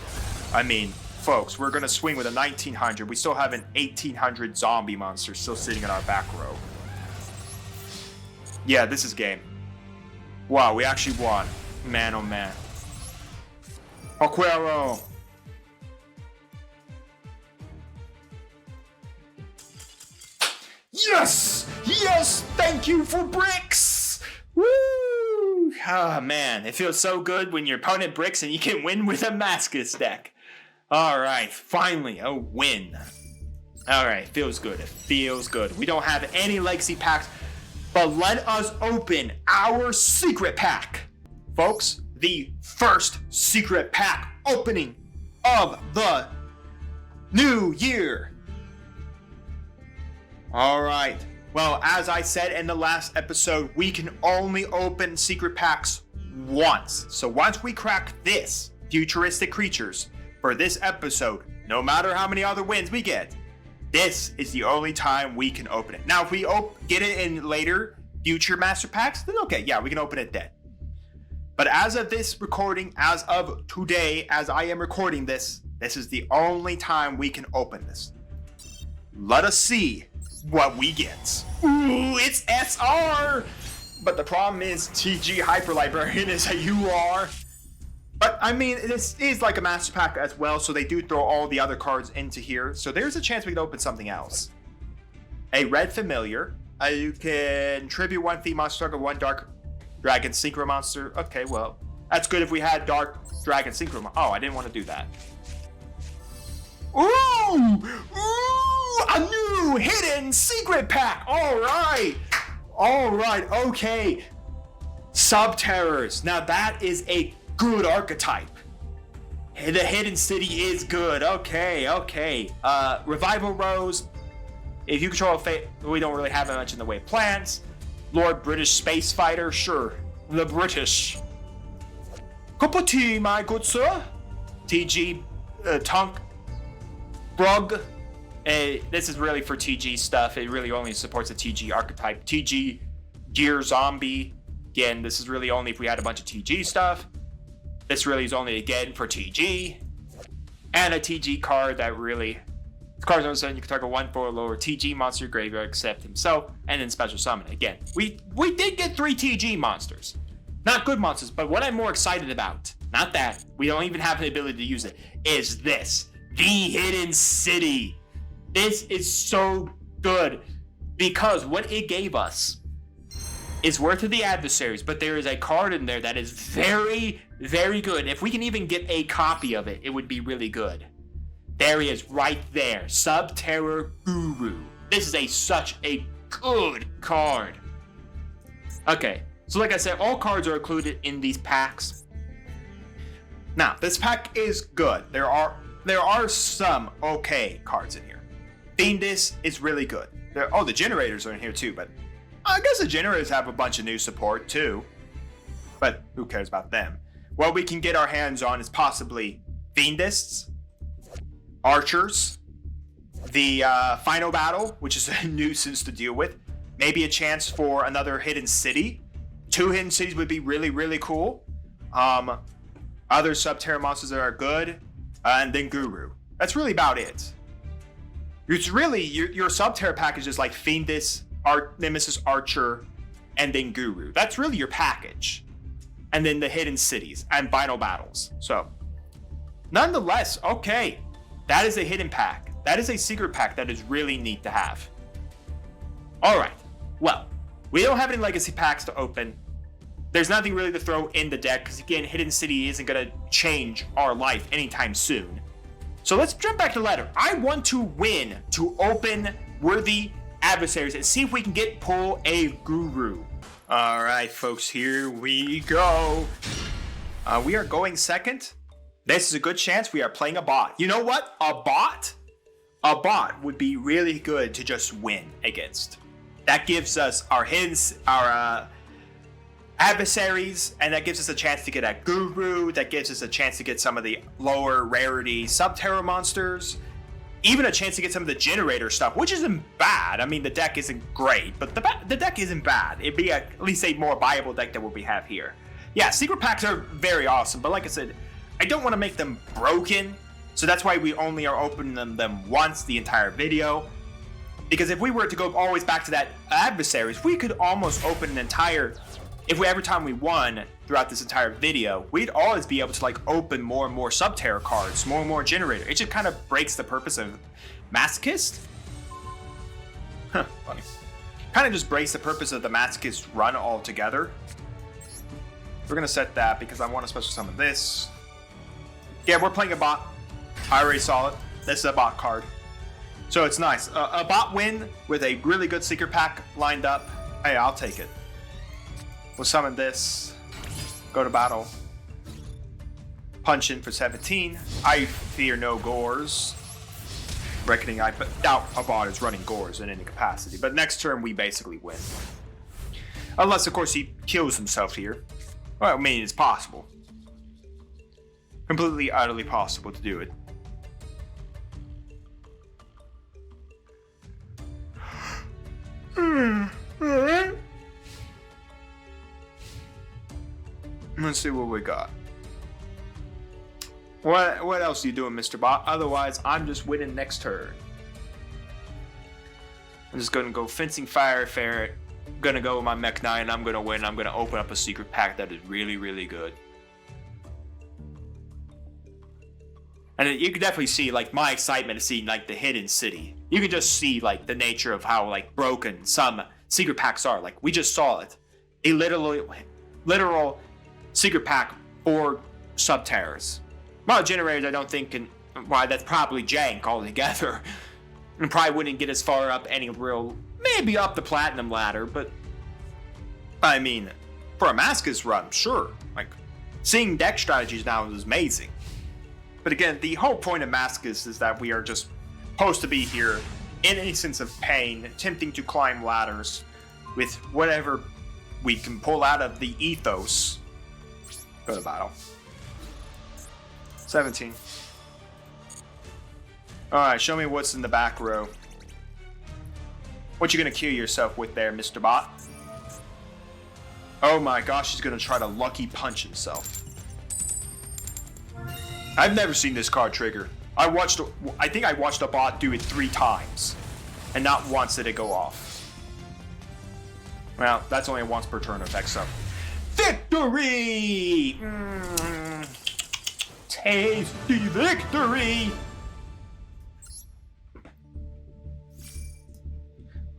I mean, folks, we're going to swing with a 1900. We still have an 1800 zombie monster still sitting in our back row. Yeah, this is game. Wow, we actually won. Man, oh man. Aquero. Yes! Yes! Thank you for bricks! Woo! Ah, man. It feels so good when your opponent bricks and you can win with a Mascus deck. Alright, finally, a win. Alright, feels good. It feels good. We don't have any legacy packs, but let us open our secret pack. Folks, the first secret pack opening of the new year. Alright, well, as I said in the last episode, we can only open secret packs once. So once we crack this futuristic creatures for this episode, no matter how many other wins we get, this is the only time we can open it. Now, if we get it in later future master packs, then okay, yeah, we can open it then. But as of this recording, as of today, as I am recording this, this is the only time we can open this. Let us see what we get. Ooh, it's SR! But the problem is TG Hyper Librarian is a UR. But I mean, this is like a master pack as well, so they do throw all the other cards into here. So there's a chance we can open something else. A red familiar. You can tribute one Thief monster, target one Dark Dragon Synchro monster. Okay, well, that's good if we had Dark Dragon Synchro. Oh, I didn't want to do that. Ooh! Ooh! A new hidden secret pack! Alright! Alright, okay. Subterrors. Now that is a good archetype. The Hidden City is good. Okay, okay. Revival Rose. If you control a fate, we don't really have much in the way of plants. Lord British Space Fighter, sure. The British. Cup of tea, my good sir. TG, Tunk, Brug. This is really for TG stuff. It really only supports the TG archetype. TG Gear Zombie. Again, this is really only if we had a bunch of TG stuff. This really is only, again, for TG. And a TG card that really... Cards on the sudden you can target 1/4 or lower TG monster graveyard except himself, and then special summon. Again, we did get 3 TG monsters. Not good monsters, but what I'm more excited about, not that, we don't even have the ability to use it, is this. The Hidden City. This is so good because what it gave us is worth of the adversaries, but there is a card in there that is very, very good. If we can even get a copy of it, it would be really good. There he is, right there. Subterror Guru. This is such a good card. Okay, so like I said, all cards are included in these packs. Now, this pack is good. There are some okay cards in here. Fiendus is really good. The generators are in here too, but I guess the generators have a bunch of new support too. But who cares about them? What we can get our hands on is possibly Fiendists, Archers, the Final Battle, which is a nuisance to deal with. Maybe a chance for another Hidden City. 2 Hidden Cities would be really, really cool. Other Subterra monsters that are good. And then Guru. That's really about it. It's really, your Subterra package is like Fiendus, Nemesis Archer, and then Guru. That's really your package. And then the hidden cities and final battles. So, nonetheless, okay. That is a hidden pack. That is a secret pack that is really neat to have. Alright, well, we don't have any legacy packs to open. There's nothing really to throw in the deck, because again, Hidden City isn't going to change our life anytime soon. So let's jump back to the ladder. I want to win to open worthy adversaries and see if we can pull a Guru. Alright folks, here we go. We are going second. This is a good chance we are playing a bot. You know what? A bot would be really good to just win against. That gives us our adversaries, and that gives us a chance to get a Guru, that gives us a chance to get some of the lower rarity Subterra monsters, even a chance to get some of the generator stuff, which isn't bad. I mean, the deck isn't great, but the deck isn't bad. It'd be at least a more viable deck than what we have here. Yeah, secret packs are very awesome, but like I said, I don't want to make them broken, so that's why we only are opening them once the entire video. Because if we were to go always back to that adversaries, we could almost open an entire... every time we won throughout this entire video, we'd always be able to like open more and more Subterra cards, more and more generator. It just kind of breaks the purpose of Masochist. Funny. Kind of just breaks the purpose of the Masochist run altogether. We're gonna set that because I want to special summon this. Yeah, we're playing a bot. I already saw it. This is a bot card. So it's nice. A bot win with a really good secret pack lined up. Hey, I'll take it. We'll summon this. Go to battle. Punch in for 17. I fear no Gores. Reckoning I doubt a bot is running Gores in any capacity. But next turn we basically win. Unless of course he kills himself here. Well, I mean, it's possible. Completely, utterly possible to do it. Let's see what we got. What else are you doing, Mr. Bot? Otherwise, I'm just winning next turn. I'm just gonna go Fencing Fire Ferret. Gonna go with my Mech 9. I'm gonna win. I'm gonna open up a secret pack that is really, really good. And you can definitely see like my excitement of seeing like the Hidden City. You can just see like the nature of how like broken some secret packs are. Like we just saw it. A literal secret pack for Subterras. Well, generators I don't think can, why that's probably jank altogether. And probably wouldn't get as far up any real, maybe up the platinum ladder, but I mean, for a Masochist run, sure. Like seeing deck strategies now is amazing. But again, the whole point of Masochist is that we are just supposed to be here in a sense of pain, attempting to climb ladders with whatever we can pull out of the ethos. Go to battle. 17. Alright, show me what's in the back row. What you gonna kill yourself with there, Mr. Bot? Oh my gosh, he's gonna try to lucky punch himself. I've never seen this card trigger. I think I watched a bot do it 3 times. And not once did it go off. Well, that's only a once per turn effect, so. Victory! Tasty victory!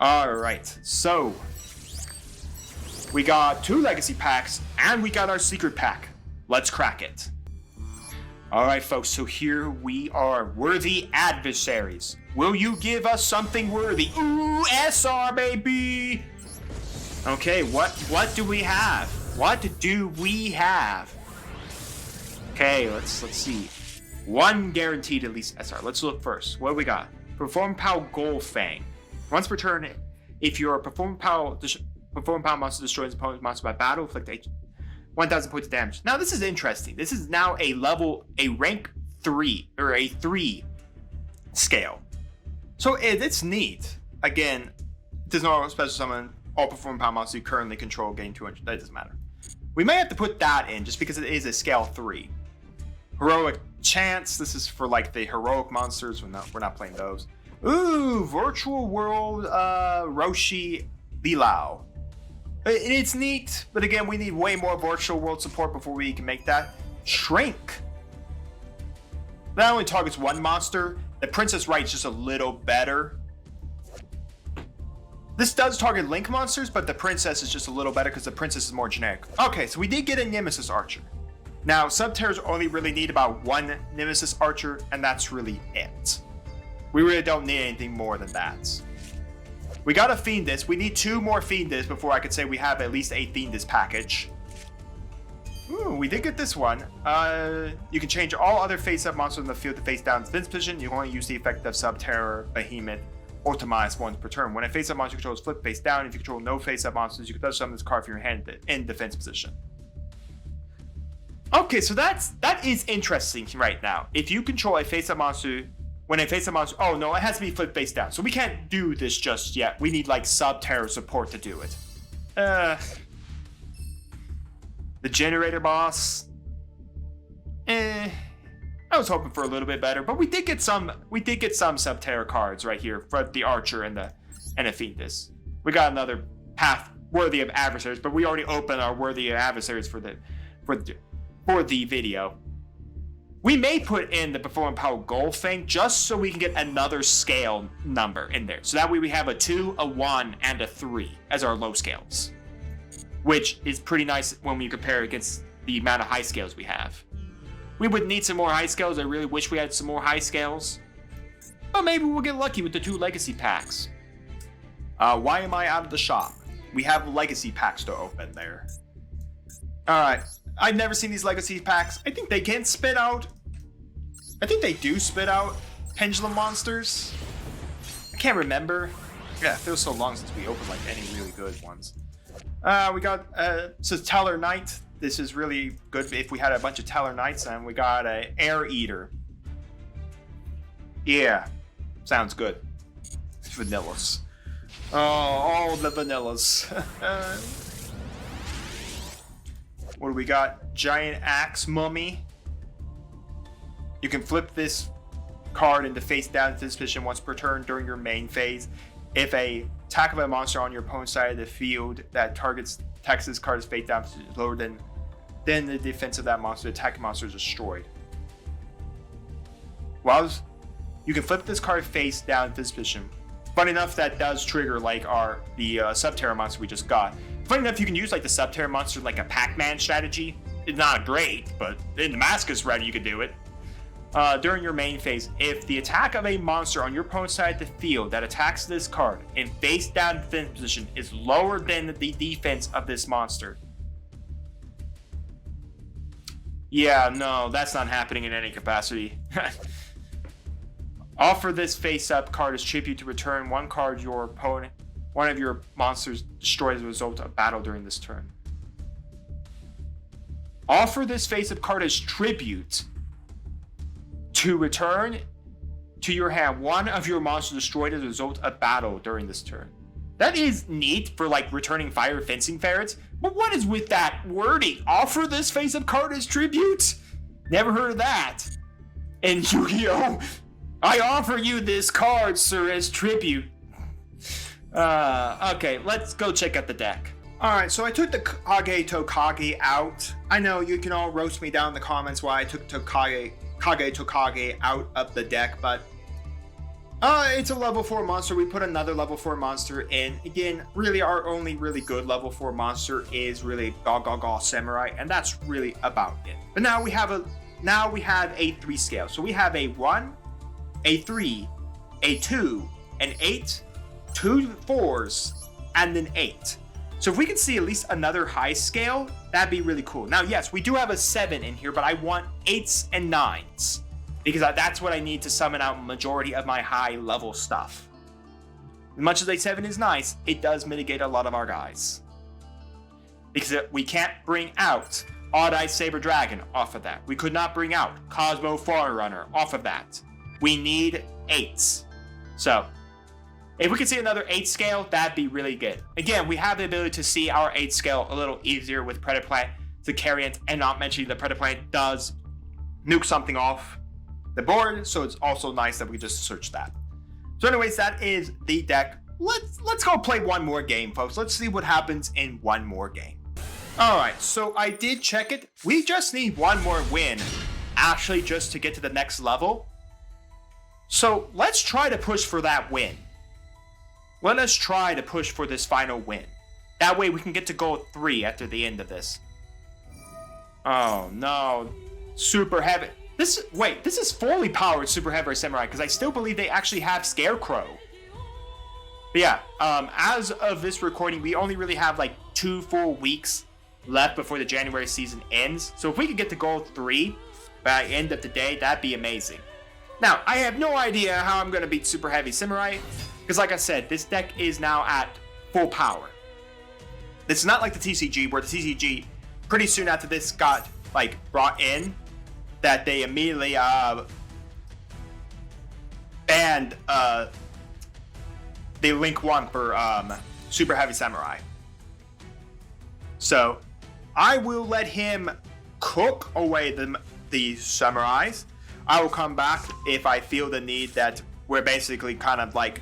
Alright, so. We got 2 legacy packs, and we got our secret pack. Let's crack it. Alright folks, so here we are, worthy adversaries. Will you give us something worthy? Ooh, SR baby! Okay, what do we have? What do we have? Okay, let's see. 1 guaranteed at least SR. Let's look first. What do we got? Perform Pow Golfang. Once per turn, if your Perform Pow monster destroys an opponent's monster by battle, inflict 1,000 points of damage. Now this is interesting. This is now a rank 3 or a 3 scale. So it's neat. Again, it does not special summon all Perform Power monsters you currently control gain 200. That doesn't matter. We may have to put that in just because it is a scale 3. Heroic chance. This is for like the heroic monsters. We're not playing those. Ooh, virtual world Roshi Bilao. It's neat, but again, we need way more virtual world support before we can make that. Shrink. That only targets one monster. The Princess Wright's just a little better. This does target Link monsters, but the Princess is just a little better because the Princess is more generic. Okay, so we did get a Nemesis Archer. Now, Subterrors only really need about one Nemesis Archer, and that's really it. We really don't need anything more than that. We got a Fiendus. We need 2 more Fiendus before I could say we have at least a Fiendus package. Ooh, we did get this one. You can change all other face-up monsters in the field to face-down defense position. You can only use the effect of Subterror, Behemoth, or to -1 per turn. When a face-up monster controls flip face-down, if you control no face-up monsters, you can touch summon this card from your hand in defense position. Okay, so that is interesting right now. If you control a face-up monster, when a face-up monster... Oh, no, it has to be flip face-down. So we can't do this just yet. We need, like, Subterror support to do it. The Generator Boss... I was hoping for a little bit better, but we did get some Subterror cards right here for the Archer and the Fiendus. We got another path worthy of adversaries, but we already opened our worthy of adversaries for the video. We may put in the Performance Power Goal thing just so we can get another scale number in there. So that way we have a 2, a 1, and a 3 as our low scales, which is pretty nice when we compare against the amount of high scales we have. We would need some more high scales. I really wish we had some more high scales. But maybe we'll get lucky with the 2 legacy packs. Why am I out of the shop? We have legacy packs to open there. Alright. I've never seen these legacy packs. I think they can spit out... I think they do spit out pendulum monsters. I can't remember. Yeah, it feels so long since we opened like any really good ones. We got so Teller Knight. This is really good if we had a bunch of Teller Knights, and we got a Air Eater. Yeah, sounds good. Vanillas. Oh, all the vanillas. What do we got? Giant Axe Mummy. You can flip this card into face down to this position once per turn during your main phase. If a attack of a monster on your opponent's side of the field that targets this card is face down is lower than the defense of that monster, the attacking monster is destroyed. You can flip this card face down to this position. Funny enough, that does trigger like the Subterror monster we just got. Funny enough, you can use like the Subterror monster like a Pac-Man strategy. It's not great, but in the Damascus route you could do it. During your main phase, if the attack of a monster on your opponent's side of the field that attacks this card in face down defense position is lower than the defense of this monster. Yeah, no, that's not happening in any capacity. Offer this face-up card as tribute to return one card one of your monsters destroyed as a result of battle during this turn. Offer this face-up card as tribute to return to your hand one of your monsters destroyed as a result of battle during this turn. That is neat for like returning fire fencing ferrets, but what is with that wording? Offer this face-up card as tribute? Never heard of that. And Yu-Gi-Oh! I offer you this card, sir, as tribute. Okay, let's go check out the deck. Alright, so I took the Kage Tokage out. I know you can all roast me down in the comments why I took Kage Tokage out of the deck, but it's a level 4 monster. We put another level 4 monster in. Again, really our only really good level 4 monster is really Gaw Samurai, and that's really about it. But now we have a 3 scale. So we have a 1, a 3, a 2, an 8, 2 4s, and an 8. So if we can see at least another high scale, that'd be really cool. Now, yes, we do have a 7 in here, but I want 8s and 9s because that's what I need to summon out majority of my high level stuff. As much as a 7 is nice, it does mitigate a lot of our guys. Because we can't bring out Odd Eye Saber Dragon off of that. We could not bring out Cosmo Forerunner off of that. We need 8s. So, if we could see another 8 scale, that'd be really good. Again, we have the ability to see our 8 scale a little easier with Predaplant to carry it, and not mentioning the Predaplant does nuke something off the board, so it's also nice that we just search that. So anyways, that is the deck. Let's go play one more game, folks. Let's see what happens in one more game. Alright, so I did check it. We just need one more win, actually, just to get to the next level. So let's try to push for that win. Let us try to push for this final win. That way we can get to goal 3 after the end of this. Oh no. Super heavy. This is fully powered Super Heavy Samurai, because I still believe they actually have Scarecrow. But yeah, as of this recording, we only really have like 2 full weeks left before the January season ends. So if we could get to goal 3 by the end of the day, that'd be amazing. Now, I have no idea how I'm going to beat Super Heavy Samurai, because like I said, this deck is now at full power. It's not like the TCG, where the TCG, pretty soon after this got like brought in, that they immediately banned the Link 1 for Super Heavy Samurai. So I will let him cook away the samurais. I will come back if I feel the need that we're basically kind of like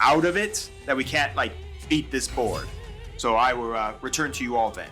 out of it, that we can't like beat this board. So I will return to you all then.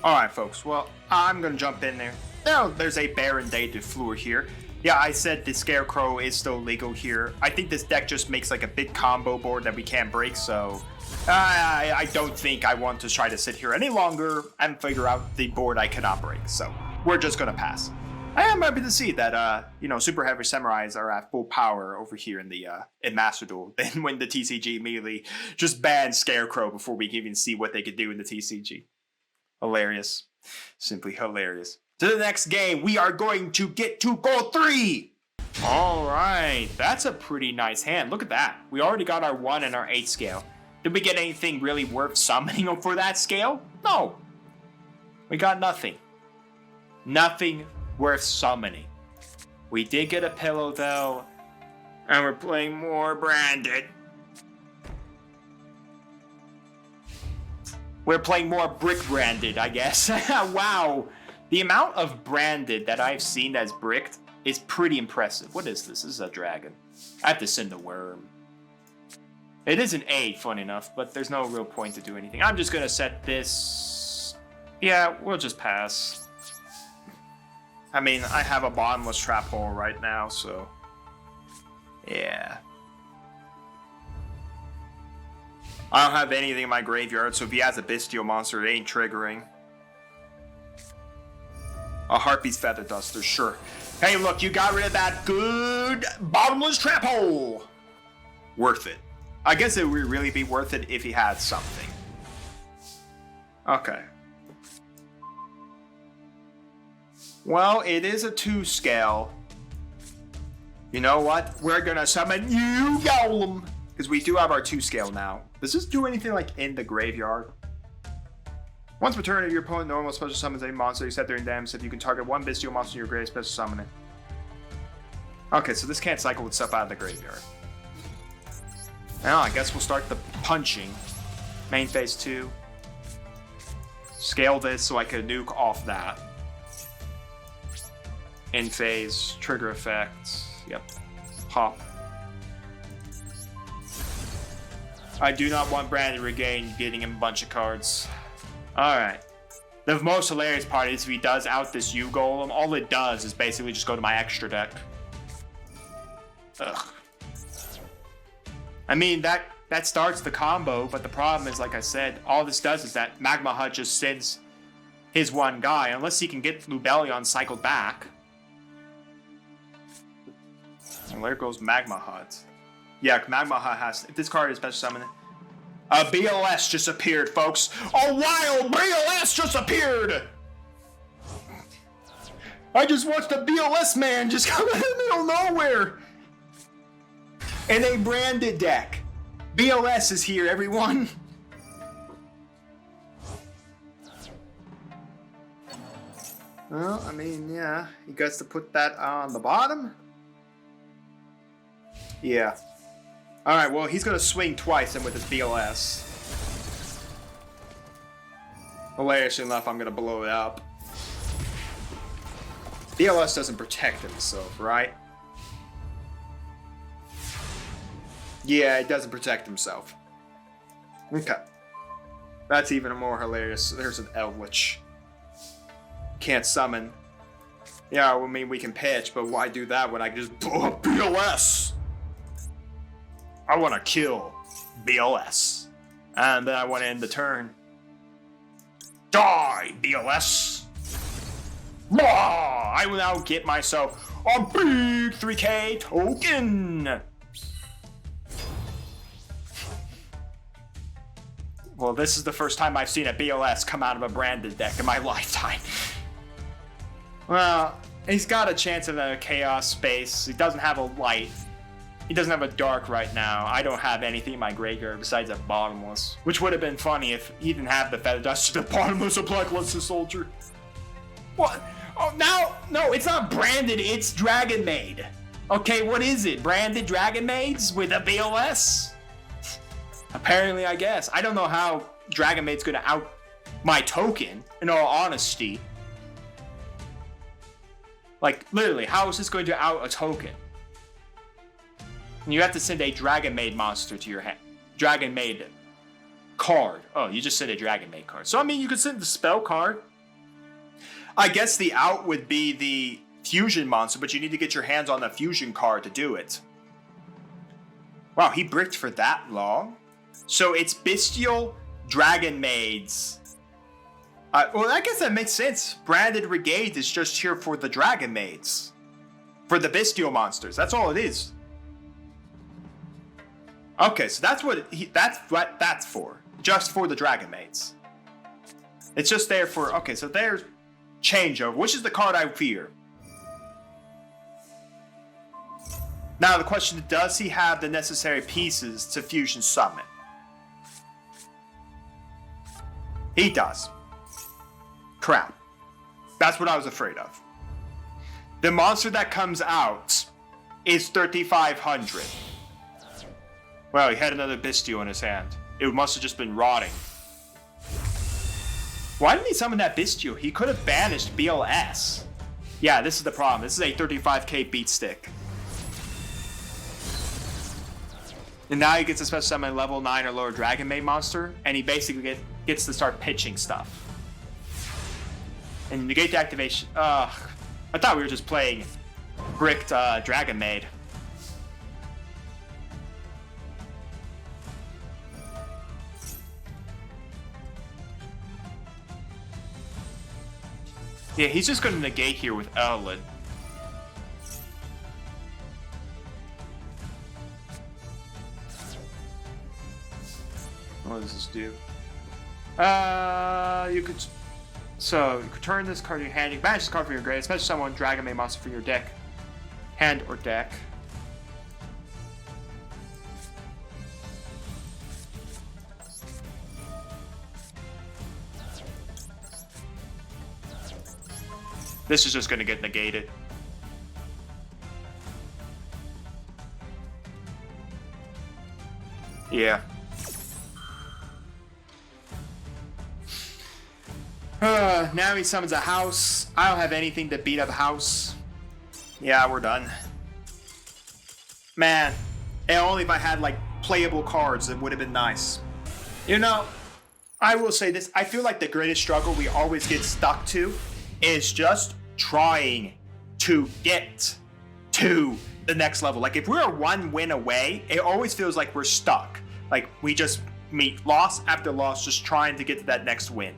Alright folks, well, I'm gonna jump in there. Now there's a Baron Day de Fleur here. Yeah, I said the Scarecrow is still legal here. I think this deck just makes like a big combo board that we can't break, so I don't think I want to try to sit here any longer and figure out the board I cannot break. So we're just gonna pass. I am happy to see that Super Heavy Samurais are at full power over here in the in Master Duel. Then when the TCG immediately just banned Scarecrow before we can even see what they could do in the TCG. Hilarious. Simply hilarious. To the next game, we are going to get to goal 3! Alright, that's a pretty nice hand. Look at that. We already got our 1 and our 8 scale. Did we get anything really worth summoning for that scale? No. We got nothing. Nothing worth summoning. We did get a pillow though, and we're playing more branded. We're playing more brick branded, I guess. Wow. The amount of branded that I've seen as bricked is pretty impressive. What is this? This is a dragon. I have to send a worm. It is an 8, fun enough, but there's no real point to do anything. I'm just gonna set this... Yeah, we'll just pass. I mean, I have a bottomless trap hole right now, so... Yeah. I don't have anything in my graveyard, so if he has a bestial monster, it ain't triggering. A Harpy's Feather Duster, sure. Hey, look, you got rid of that good bottomless trap hole. Worth it. I guess it would really be worth it if he had something. Okay. Well, it is a 2 scale. You know what? We're gonna summon YuGiOh, because we do have our 2 scale now. Does this do anything like in the graveyard? Once per turn, if your opponent normal special summons a monster, you set their damage, so you can target 1 bestial monster in your grave, special summon it. Okay, so this can't cycle with stuff out of the graveyard. Now, I guess we'll start the punching. Main phase 2. Scale this so I can nuke off that. End phase, trigger effects. Yep. Pop. I do not want Brandon Regain getting him a bunch of cards. Alright. The most hilarious part is if he does out this YuGiOh, all it does is basically just go to my extra deck. Ugh. I mean, that starts the combo, but the problem is, like I said, all this does is that Magma Hut just sends his 1 guy, unless he can get Lubellion cycled back. And there goes Magma Hut. Yeah, Magma Hut has... If this card is special summon... A BLS just appeared, folks. A wild BLS just appeared! I just watched a BLS man just come out of the middle of nowhere! In a branded deck. BLS is here, everyone. Well, I mean, yeah. You guys to put that on the bottom? Yeah. Alright, well, he's gonna swing twice and with his BLS. Hilariously enough, I'm gonna blow it up. BLS doesn't protect himself, right? Yeah, it doesn't protect himself. Okay. That's even more hilarious. There's an Eldritch. Can't summon. Yeah, I mean, we can pitch, but why do that when I can just blow up BLS? I want to kill BLS. And then I want to end the turn. Die, BLS! I will now get myself a big 3k token! Well, this is the first time I've seen a BLS come out of a branded deck in my lifetime. Well, he's got a chance of a chaos space. He doesn't have a light. He doesn't have a dark right now. I don't have anything in my graveyard besides a bottomless. Which would have been funny if he didn't have the feather dust to the bottomless of Blackluster Soldier. What? Oh, now, no, it's not branded, it's Dragon Maid. Okay, what is it? Branded Dragon Maids with a BLS? Apparently, I guess. I don't know how Dragon Maid's gonna out my token, in all honesty. Like, literally, how is this going to out a token? And you have to send a Dragon Maid monster to your hand. Dragon Maid card. Oh, you just sent a Dragon Maid card. So, I mean, you could send the spell card. I guess the out would be the fusion monster, but you need to get your hands on the fusion card to do it. Wow, he bricked for that long? So it's Bestial Dragon Maids. Well, I guess that makes sense. Branded Brigade is just here for the Dragon Maids. For the Bestial monsters. That's all it is. Okay, so that's what that's for. Just for the Dragon Maids. It's just there for... Okay, so there's changeover, which is the card I fear. Now the question, does he have the necessary pieces to fusion summon? He does. Crap. That's what I was afraid of. The monster that comes out is 3,500. Well, he had another Bestial in his hand. It must have just been rotting. Why didn't he summon that Bestial? He could have banished BLS. Yeah, this is the problem. This is a 35k beat stick. And now he gets a special summon level 9 or lower Dragon Maid monster, and he basically gets to start pitching stuff. And negate the activation. I thought we were just playing bricked Dragon Maid. Yeah, he's just going to negate here with Elid. What does this do? You could turn this card to your hand. You can banish this card from your grave, especially someone Dragon Maid monster from your deck, hand or deck. This is just going to get negated. Yeah. Now he summons a house. I don't have anything to beat up a house. Yeah, we're done. Man, and only if I had like playable cards, it would have been nice. You know, I will say this. I feel like the greatest struggle we always get stuck to is just trying to get to the next level. Like if we're one win away, it always feels like we're stuck. Like we just meet loss after loss, just trying to get to that next win.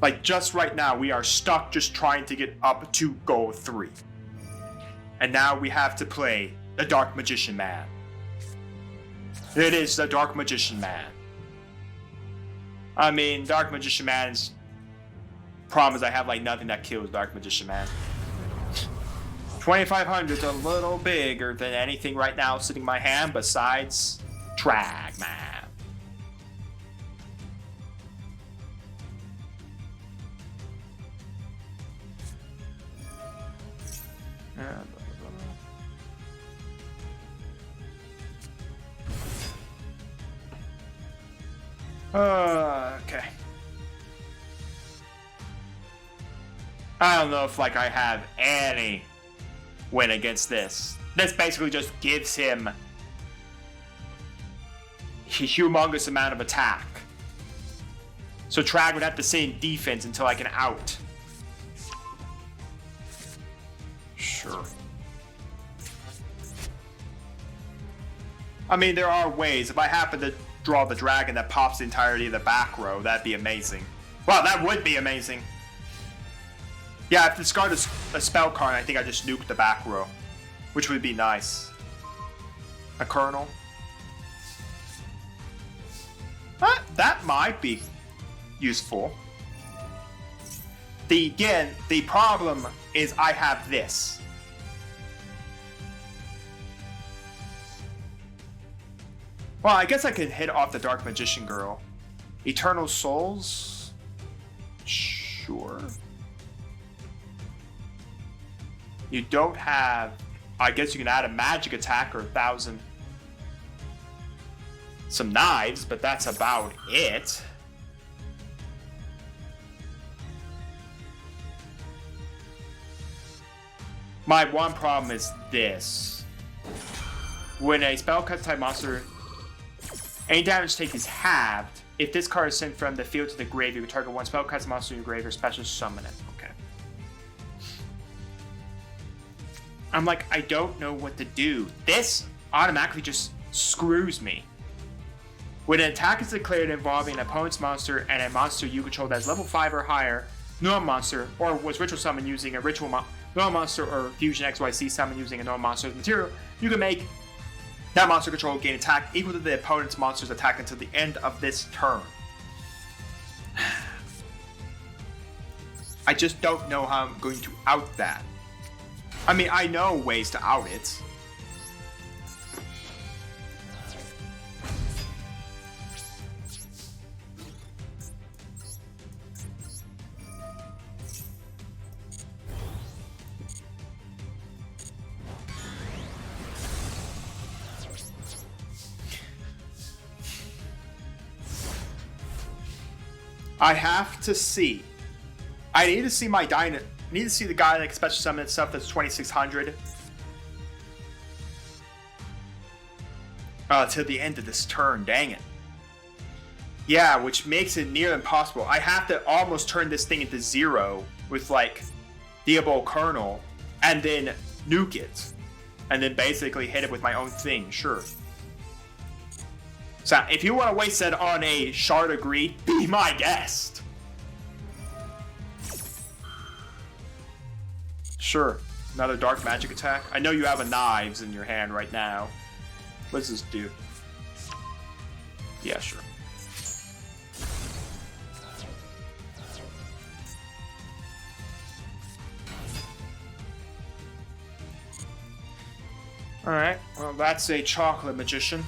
Like just right now, we are stuck just trying to get up to goal 3. And now we have to play the Dark Magician Man. It is the Dark Magician Man. I mean, Dark Magician Man's problem is I have like nothing that kills Dark Magician Man. 2,500 is a little bigger than anything right now sitting in my hand besides Drag Man. Okay. I don't know if like I have any win against this. This basically just gives him a humongous amount of attack. So Trag would have to stay in defense until I can out. Sure. I mean, there are ways. If I happen to draw the dragon that pops the entirety of the back row, that'd be amazing. Well, that would be amazing. Yeah, if discard a spell card, I think I just nuke the back row, which would be nice. A Colonel. That might be useful. The problem is I have this. Well, I guess I could hit off the Dark Magician Girl. Eternal Souls? Sure. You don't have... I guess you can add a magic attack or 1,000. Some knives, but that's about it. My one problem is this. When a spellcast type monster, any damage take is halved. If this card is sent from the field to the grave, you can target one spellcast monster in your grave or special summon it. Okay. I'm like, I don't know what to do. This automatically just screws me. When an attack is declared involving an opponent's monster and a monster you control that is level 5 or higher, normal monster, or was ritual summoned using a normal monster or fusion XYZ summoned using a normal monster's material, you can make that monster control gain attack equal to the opponent's monster's attack until the end of this turn. I just don't know how I'm going to out that. I mean, I know ways to out it. I have to see. I need to see my I need to see the guy like special summon stuff that's 2600. To the end of this turn, dang it. Yeah, which makes it near impossible. I have to almost turn this thing into 0 with like Diabol Colonel and then nuke it. And then basically hit it with my own thing, sure. So, if you want to waste that on a Shard of Greed, be my guest. Sure. Another dark magic attack. I know you have a knives in your hand right now. What does this do? Yeah, sure. Alright, well that's a chocolate magician.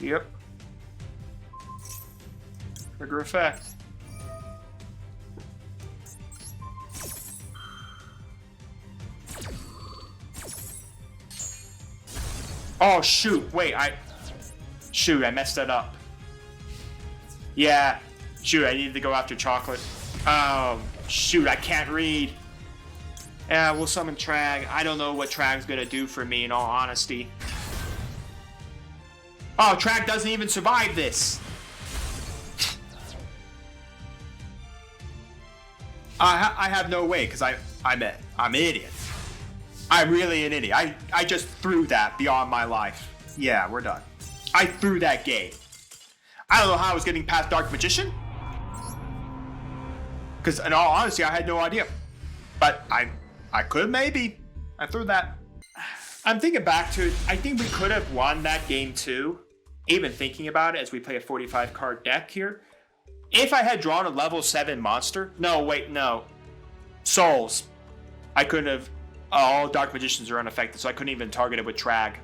Yep. Trigger effect. Oh shoot, wait, I messed that up. Yeah, shoot, I needed to go after chocolate. Oh, shoot, I can't read. Yeah, we'll summon Trag. I don't know what Trag's gonna do for me, in all honesty. Oh, Trag doesn't even survive this. I have no way, because I'm an idiot. I'm really an idiot. I just threw that beyond my life. Yeah, we're done. I threw that game. I don't know how I was getting past Dark Magician. Because in all honesty, I had no idea. But I could maybe. I threw that. I'm thinking back to it. I think we could have won that game too. Even thinking about it as we play a 45 card deck here. If I had drawn a level 7 monster. No, wait, no. Souls. I couldn't have. All Dark Magicians are unaffected, so I couldn't even target it with Trag.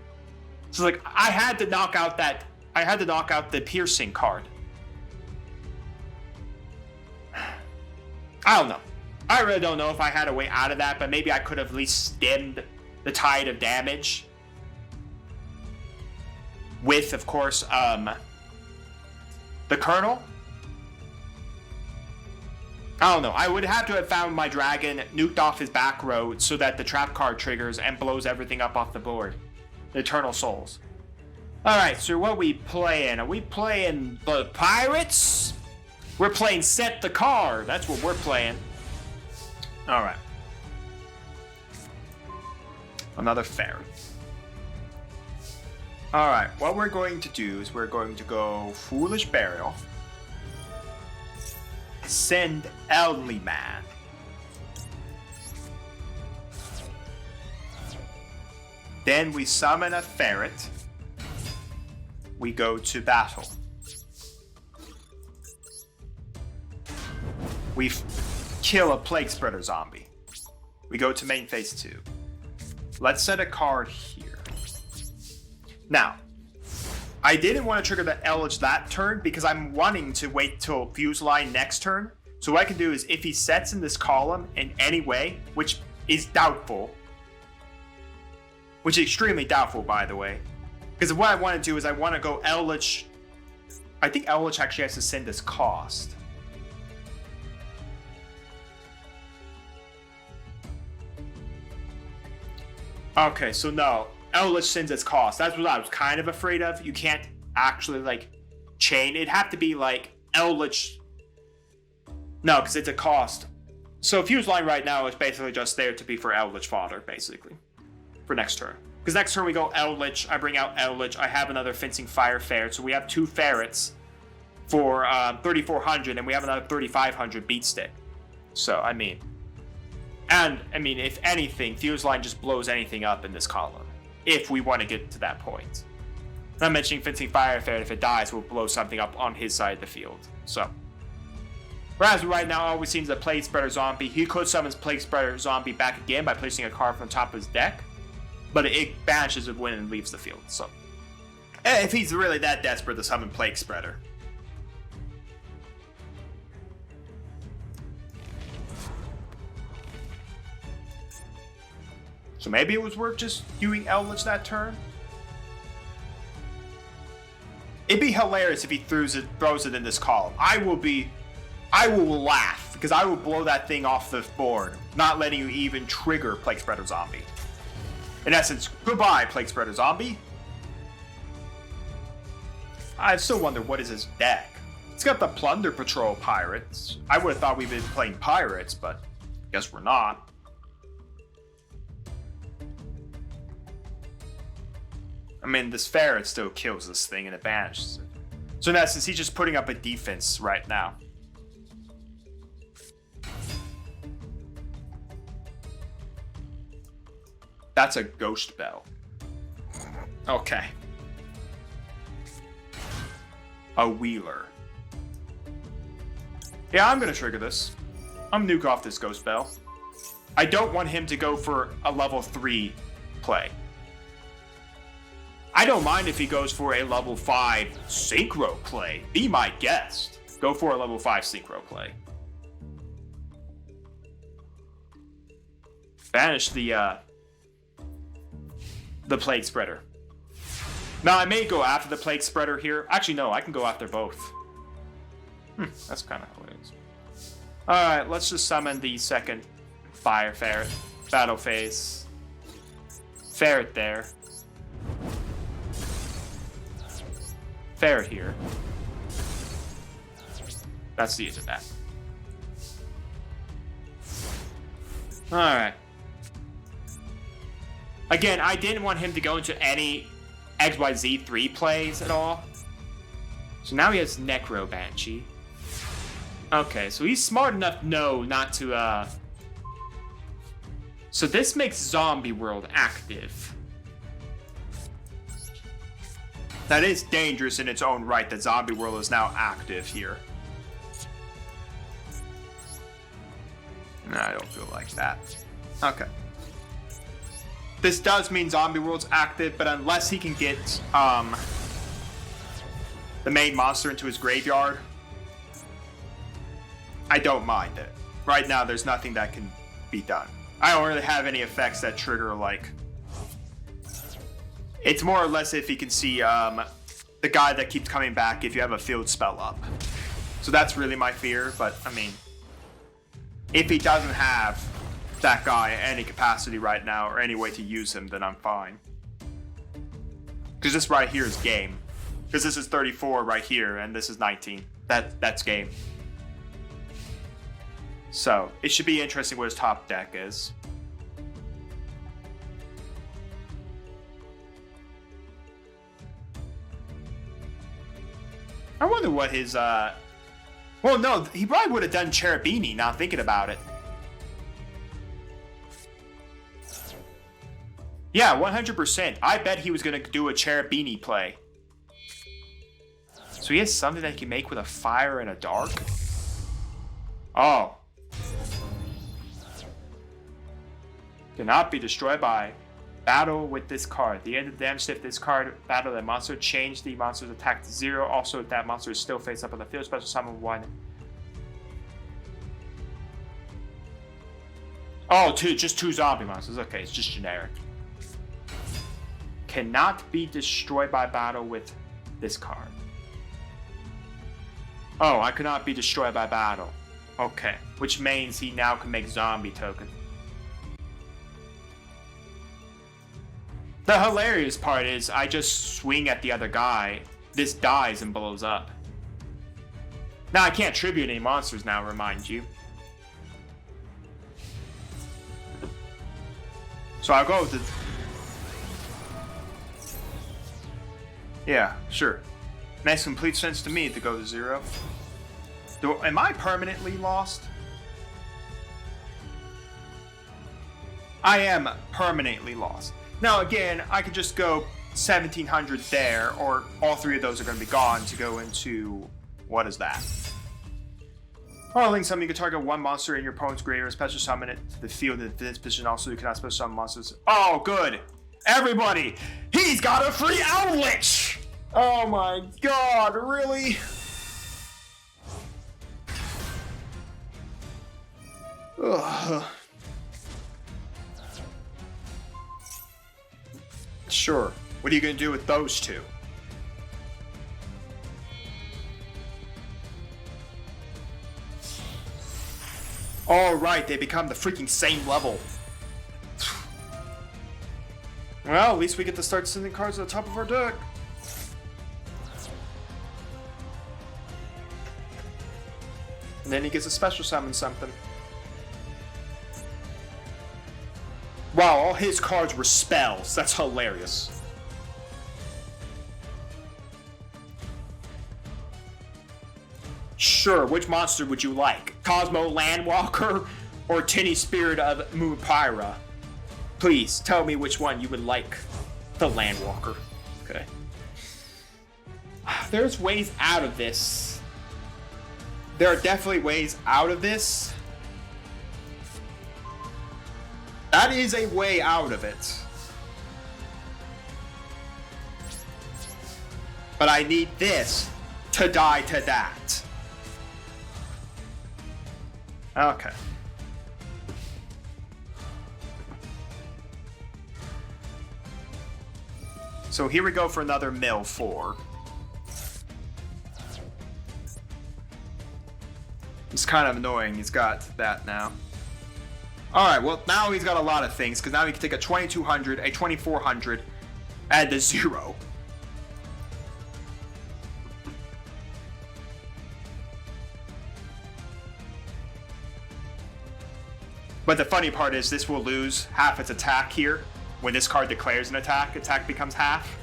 So like, I had to knock out that. I had to knock out the piercing card. I don't know. I really don't know if I had a way out of that, but maybe I could have at least stemmed the tide of damage. With, of course, The Colonel? I don't know. I would have to have found my dragon, nuked off his back row so that the trap card triggers and blows everything up off the board. The Eternal Souls. Alright, so what are we playing? Are we playing the Pirates? We're playing Set the Card. That's what we're playing. Alright. Another ferret. Alright, what we're going to do is we're going to go Foolish Burial. Send Elderly Man. Then we summon a ferret. We go to battle. We kill a Plague Spreader zombie. We go to main phase 2. Let's set a card here. Now, I didn't want to trigger the Eldritch that turn because I'm wanting to wait till Fuse Line next turn. So what I can do is if he sets in this column in any way, which is doubtful, which is extremely doubtful by the way, because what I want to do is I want to go Eldritch. I think Eldritch actually has to send this cost. Okay, so no. Eldritch sends its cost. That's what I was kind of afraid of. You can't actually, like, chain. It'd have to be, like, Eldritch. No, because it's a cost. So Fuse Line right now is basically just there to be for Eldritch fodder, basically. For next turn. Because next turn we go Eldritch. I bring out Eldritch. I have another Fencing Fire Ferret. So we have 2 ferrets for 3,400. And we have another 3,500 beat stick. So, I mean. And, I mean, if anything, Fuse Line just blows anything up in this column. If we want to get to that point. Not mentioning Fencing Fire Ferret, if it dies, will blow something up on his side of the field. So. Whereas right now, all we see is a Plague Spreader zombie. He could summon his Plague Spreader zombie back again by placing a card from the top of his deck. But it banishes a win and leaves the field. So. If he's really that desperate to summon Plague Spreader. So maybe it was worth just doing Eldritch that turn. It'd be hilarious if he throws it in this column. I will laugh because I will blow that thing off the board, not letting you even trigger Plague Spreader Zombie. In essence, goodbye, Plague Spreader Zombie. I still wonder what is his deck. It's got the Plunder Patrol Pirates. I would have thought we'd been playing Pirates, but I guess we're not. I mean, this ferret still kills this thing and it banishes it. So in essence, he's just putting up a defense right now. That's a Ghost Bell. Okay. A Wheeler. Yeah, I'm gonna trigger this. I'm nuke off this Ghost Bell. I don't want him to go for a level 3 play. I don't mind if he goes for a level 5 synchro play. Be my guest. Go for a level 5 synchro play. Banish the Plague Spreader. Now, I may go after the Plague Spreader here. Actually, no, I can go after both. That's kind of how it is. Alright, let's just summon the second Fire Ferret. Battle phase. Ferret there. Ferret here. That's the end of that. Alright. Again, I didn't want him to go into any XYZ3 plays at all. So now he has Necro Banshee. Okay, so he's smart enough to know not to, So this makes Zombie World active. That is dangerous in its own right that Zombie World is now active here. No, I don't feel like that. Okay. This does mean Zombie World's active, but unless he can get the main monster into his graveyard, I don't mind it. Right now, there's nothing that can be done. I don't really have any effects that trigger, like... It's more or less if he can see the guy that keeps coming back if you have a field spell up. So that's really my fear, but I mean, if he doesn't have that guy at any capacity right now or any way to use him, then I'm fine. Because this right here is game. Because this is 34 right here, and this is 19. That's game. So, it should be interesting what his top deck is. I wonder what his, well, no, he probably would have done Cherubini, not thinking about it. Yeah, 100%. I bet he was going to do a Cherubini play. So he has something that he can make with a fire and a dark? Oh. Cannot be destroyed by battle with this card. The end of the damage if this card battle that monster, change the monster's attack to 0. Also, if that monster is still face up on the field, special summon 1. Oh, just two zombie monsters. Okay, it's just generic. Cannot be destroyed by battle with this card. Oh, I cannot be destroyed by battle. Okay, which means he now can make zombie token. The hilarious part is I just swing at the other guy. This dies and blows up. Now I can't tribute any monsters now, remind you. So I'll go with the... Yeah, sure. Makes complete sense to me to go to 0. Am I permanently lost? I am permanently lost. Now again, I could just go 1700 there, or all three of those are going to be gone to go into... What is that? Following summon, you can target one monster in your opponent's graveyard, special summon it to the field in this position. Also, you cannot special summon monsters. Oh, good! Everybody! He's got a free Owlitch! Oh my god, really? Ugh. Sure. What are you going to do with those two? Alright, they become the freaking same level. Well, at least we get to start sending cards to the top of our deck. And then he gets a special summon something. Wow, all his cards were spells. That's hilarious. Sure, which monster would you like? Cosmo Landwalker or Tinny Spirit of Mupira? Please, tell me which one you would like. The Landwalker. Okay. There's ways out of this. There are definitely ways out of this. That is a way out of it. But I need this to die to that. Okay. So here we go for another mill 4. It's kind of annoying. He's got that now. Alright, well, now he's got a lot of things, because now he can take a 2200, a 2400, add the 0. But the funny part is this will lose half its attack here. When this card declares an attack becomes half.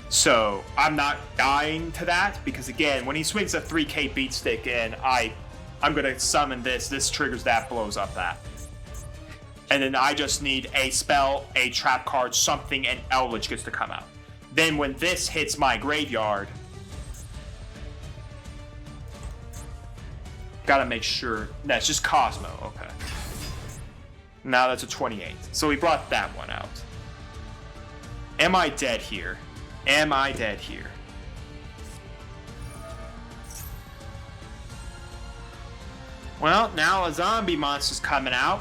So I'm not dying to that, because again, when he swings a 3k beat stick in, I'm going to summon this triggers that, blows up that. And then I just need a spell, a trap card, something, and Eldritch gets to come out. Then when this hits my graveyard, gotta make sure, no, it's just Cosmo, okay. Now that's a 28. So we brought that one out. Am I dead here? Am I dead here? Well, now a zombie monster's coming out.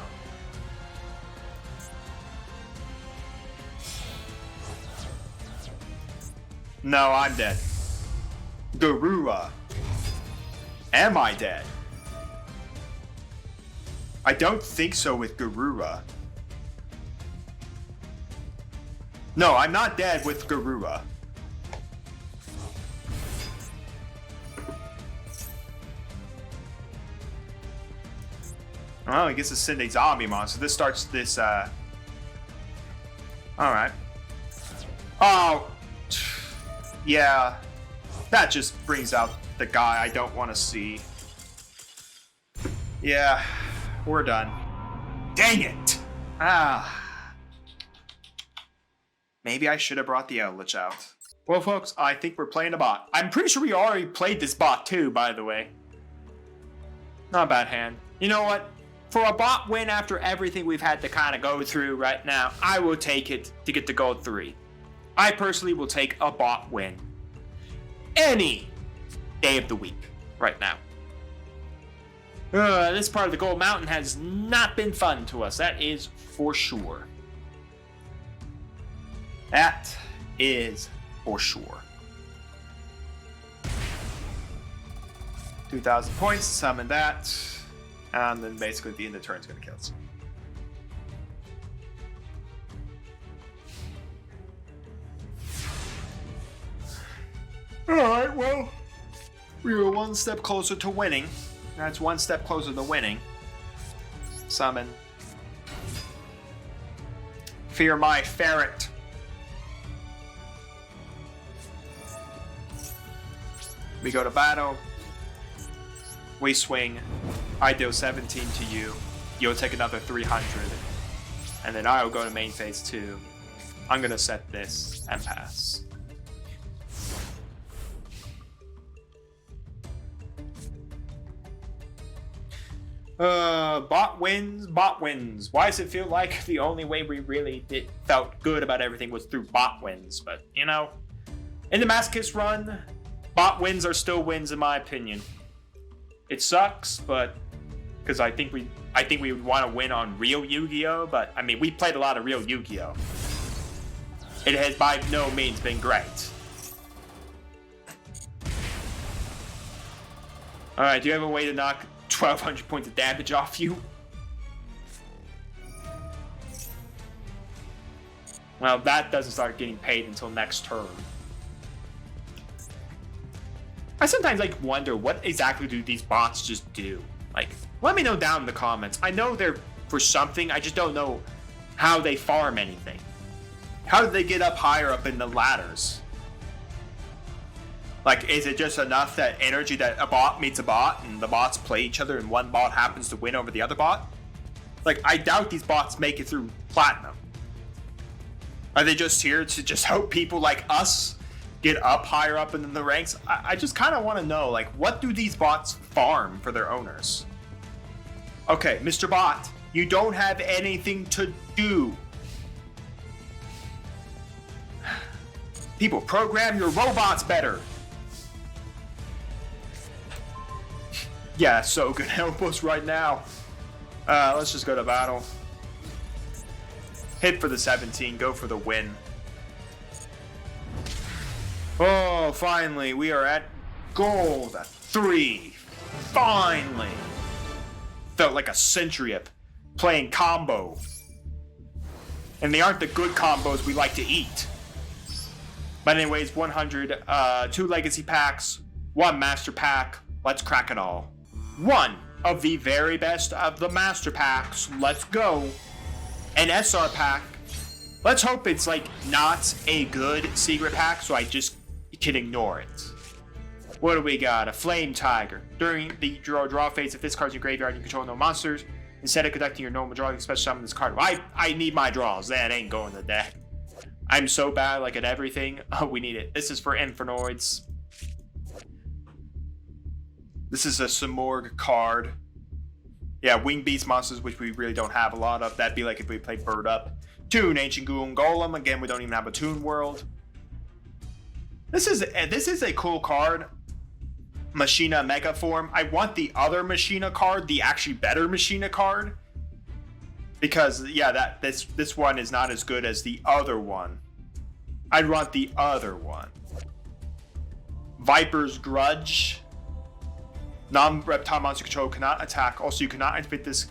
No, I'm dead. Garura. Am I dead? I don't think so with Garura. No, I'm not dead with Garura. Oh, I guess it's send a zombie monster. This starts this, Alright. Oh. Yeah. That just brings out the guy I don't want to see. Yeah. We're done. Dang it! Ah. Maybe I should have brought the Eldritch out. Well, folks, I think we're playing a bot. I'm pretty sure we already played this bot too, by the way. Not a bad hand. You know what? For a bot win after everything we've had to kind of go through right now, I will take it to get to gold 3. I personally will take a bot win any day of the week right now. This part of the Gold Mountain has not been fun to us, that is for sure. That is for sure. 2,000 points, summon that. And then basically at the end of the turn, it's going to kill us. Alright, well, we were one step closer to winning. That's one step closer to winning. Summon. Fear my ferret. We go to battle. We swing. I deal 17 to you. You'll take another 300. And then I'll go to main phase 2. I'm gonna set this and pass. Bot wins, bot wins. Why does it feel like the only way we really felt good about everything was through bot wins? But, you know, in the Masochist run, bot wins are still wins in my opinion. It sucks, but because I think we would want to win on real Yu-Gi-Oh, but I mean we played a lot of real Yu-Gi-Oh. It has by no means been great. All right, do you have a way to knock 1,200 points of damage off you? Well, that doesn't start getting paid until next turn. I sometimes wonder what exactly do these bots just do? Let me know down in the comments. I know they're for something, I just don't know how they farm anything. How do they get up higher up in the ladders? Is it just enough that energy that a bot meets a bot and the bots play each other and one bot happens to win over the other bot? I doubt these bots make it through Platinum. Are they just here to just help people like us get up higher up in the ranks? I just kind of want to know, what do these bots farm for their owners? Okay, Mr. Bot, you don't have anything to do. People, program your robots better. Yeah, so good. Help us right now. Let's just go to battle. Hit for the 17, go for the win. Oh, finally, we are at gold at 3. Finally. Felt like a century of playing combo. And they aren't the good combos we like to eat. But anyways, 100, 2 legacy packs, 1 master pack. Let's crack it all. 1 of the very best of the master packs. Let's go. An SR pack. Let's hope it's not a good secret pack, so I just can ignore it. What do we got? A Flame Tiger. During the draw phase, if this card's in your graveyard, you control no monsters. Instead of conducting your normal draw, you can special summon this card. I need my draws. That ain't going to the deck. I'm so bad at everything. Oh, we need it. This is for Infernoids. This is a Simorg card. Yeah, Winged Beast monsters, which we really don't have a lot of. That'd be if we played Bird Up. Toon, Ancient Goon Golem. Again, we don't even have a Toon World. This is a cool card. Machina Mega Form. I want the other Machina card, the actually better Machina card. Because, yeah, this one is not as good as the other one. I'd want the other one. Viper's Grudge. Non-reptile monster control cannot attack. Also, you cannot activate this.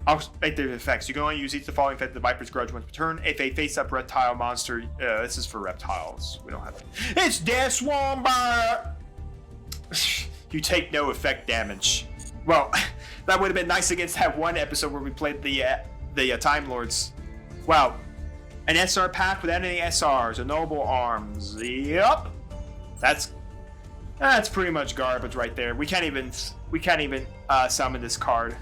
Activate the effects. You can only use each of the following effect of the Viper's Grudge once per turn. If a face-up reptile monster, this is for reptiles. We don't have it. It's Death Swamper. You take no effect damage. Well, that would have been nice against that one episode where we played the Time Lords. Wow, an SR pack without any SRs, a Noble Arms. Yup, that's pretty much garbage right there. We can't even summon this card.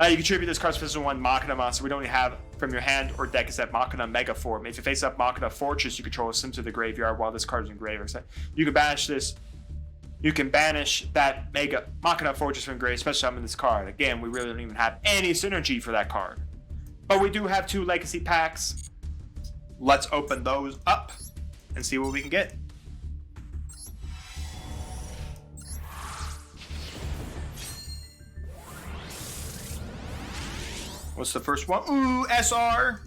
You contribute this card's physical one Machina monster we don't even have from your hand or deck is that Machina Mega Form. If you face up Machina Fortress, you control send to the graveyard while this card is in graveyard. You can banish this. You can banish that Machina Fortress from grave, especially summon this card. Again, we really don't even have any synergy for that card. But we do have 2 legacy packs. Let's open those up and see what we can get. What's the first one? Ooh, SR.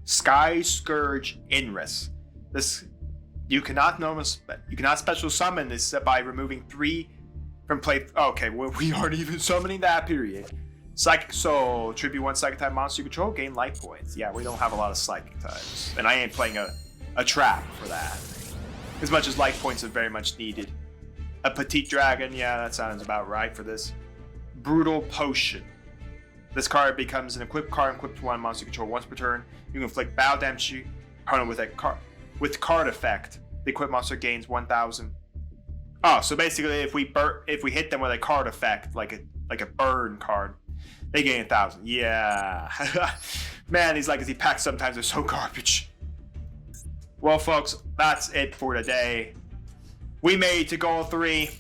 Sky Scourge Inris. This you cannot special summon this by removing 3 from play. Okay, well, we aren't even summoning that. Period. Psychic Soul. Tribute 1 Psychic type monster you control. Gain life points. Yeah, we don't have a lot of Psychic types, and I ain't playing a trap for that. As much as life points are very much needed. A Petite Dragon. Yeah, that sounds about right for this. Brutal Potion. This card becomes an equipped card and equipped 1 monster you control once per turn. You can inflict battle damage to opponent with a card. With card effect, the equipped monster gains 1,000. Oh, so basically, if we hit them with a card effect, like a burn card, they gain 1,000. Yeah, man, these legacy packs sometimes are so garbage. Well, folks, that's it for today. We made it to goal 3.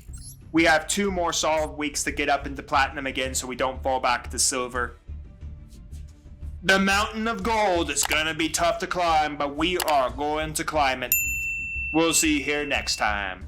We have 2 more solid weeks to get up into platinum again, so we don't fall back to silver. The mountain of gold is gonna be tough to climb, but we are going to climb it. We'll see you here next time.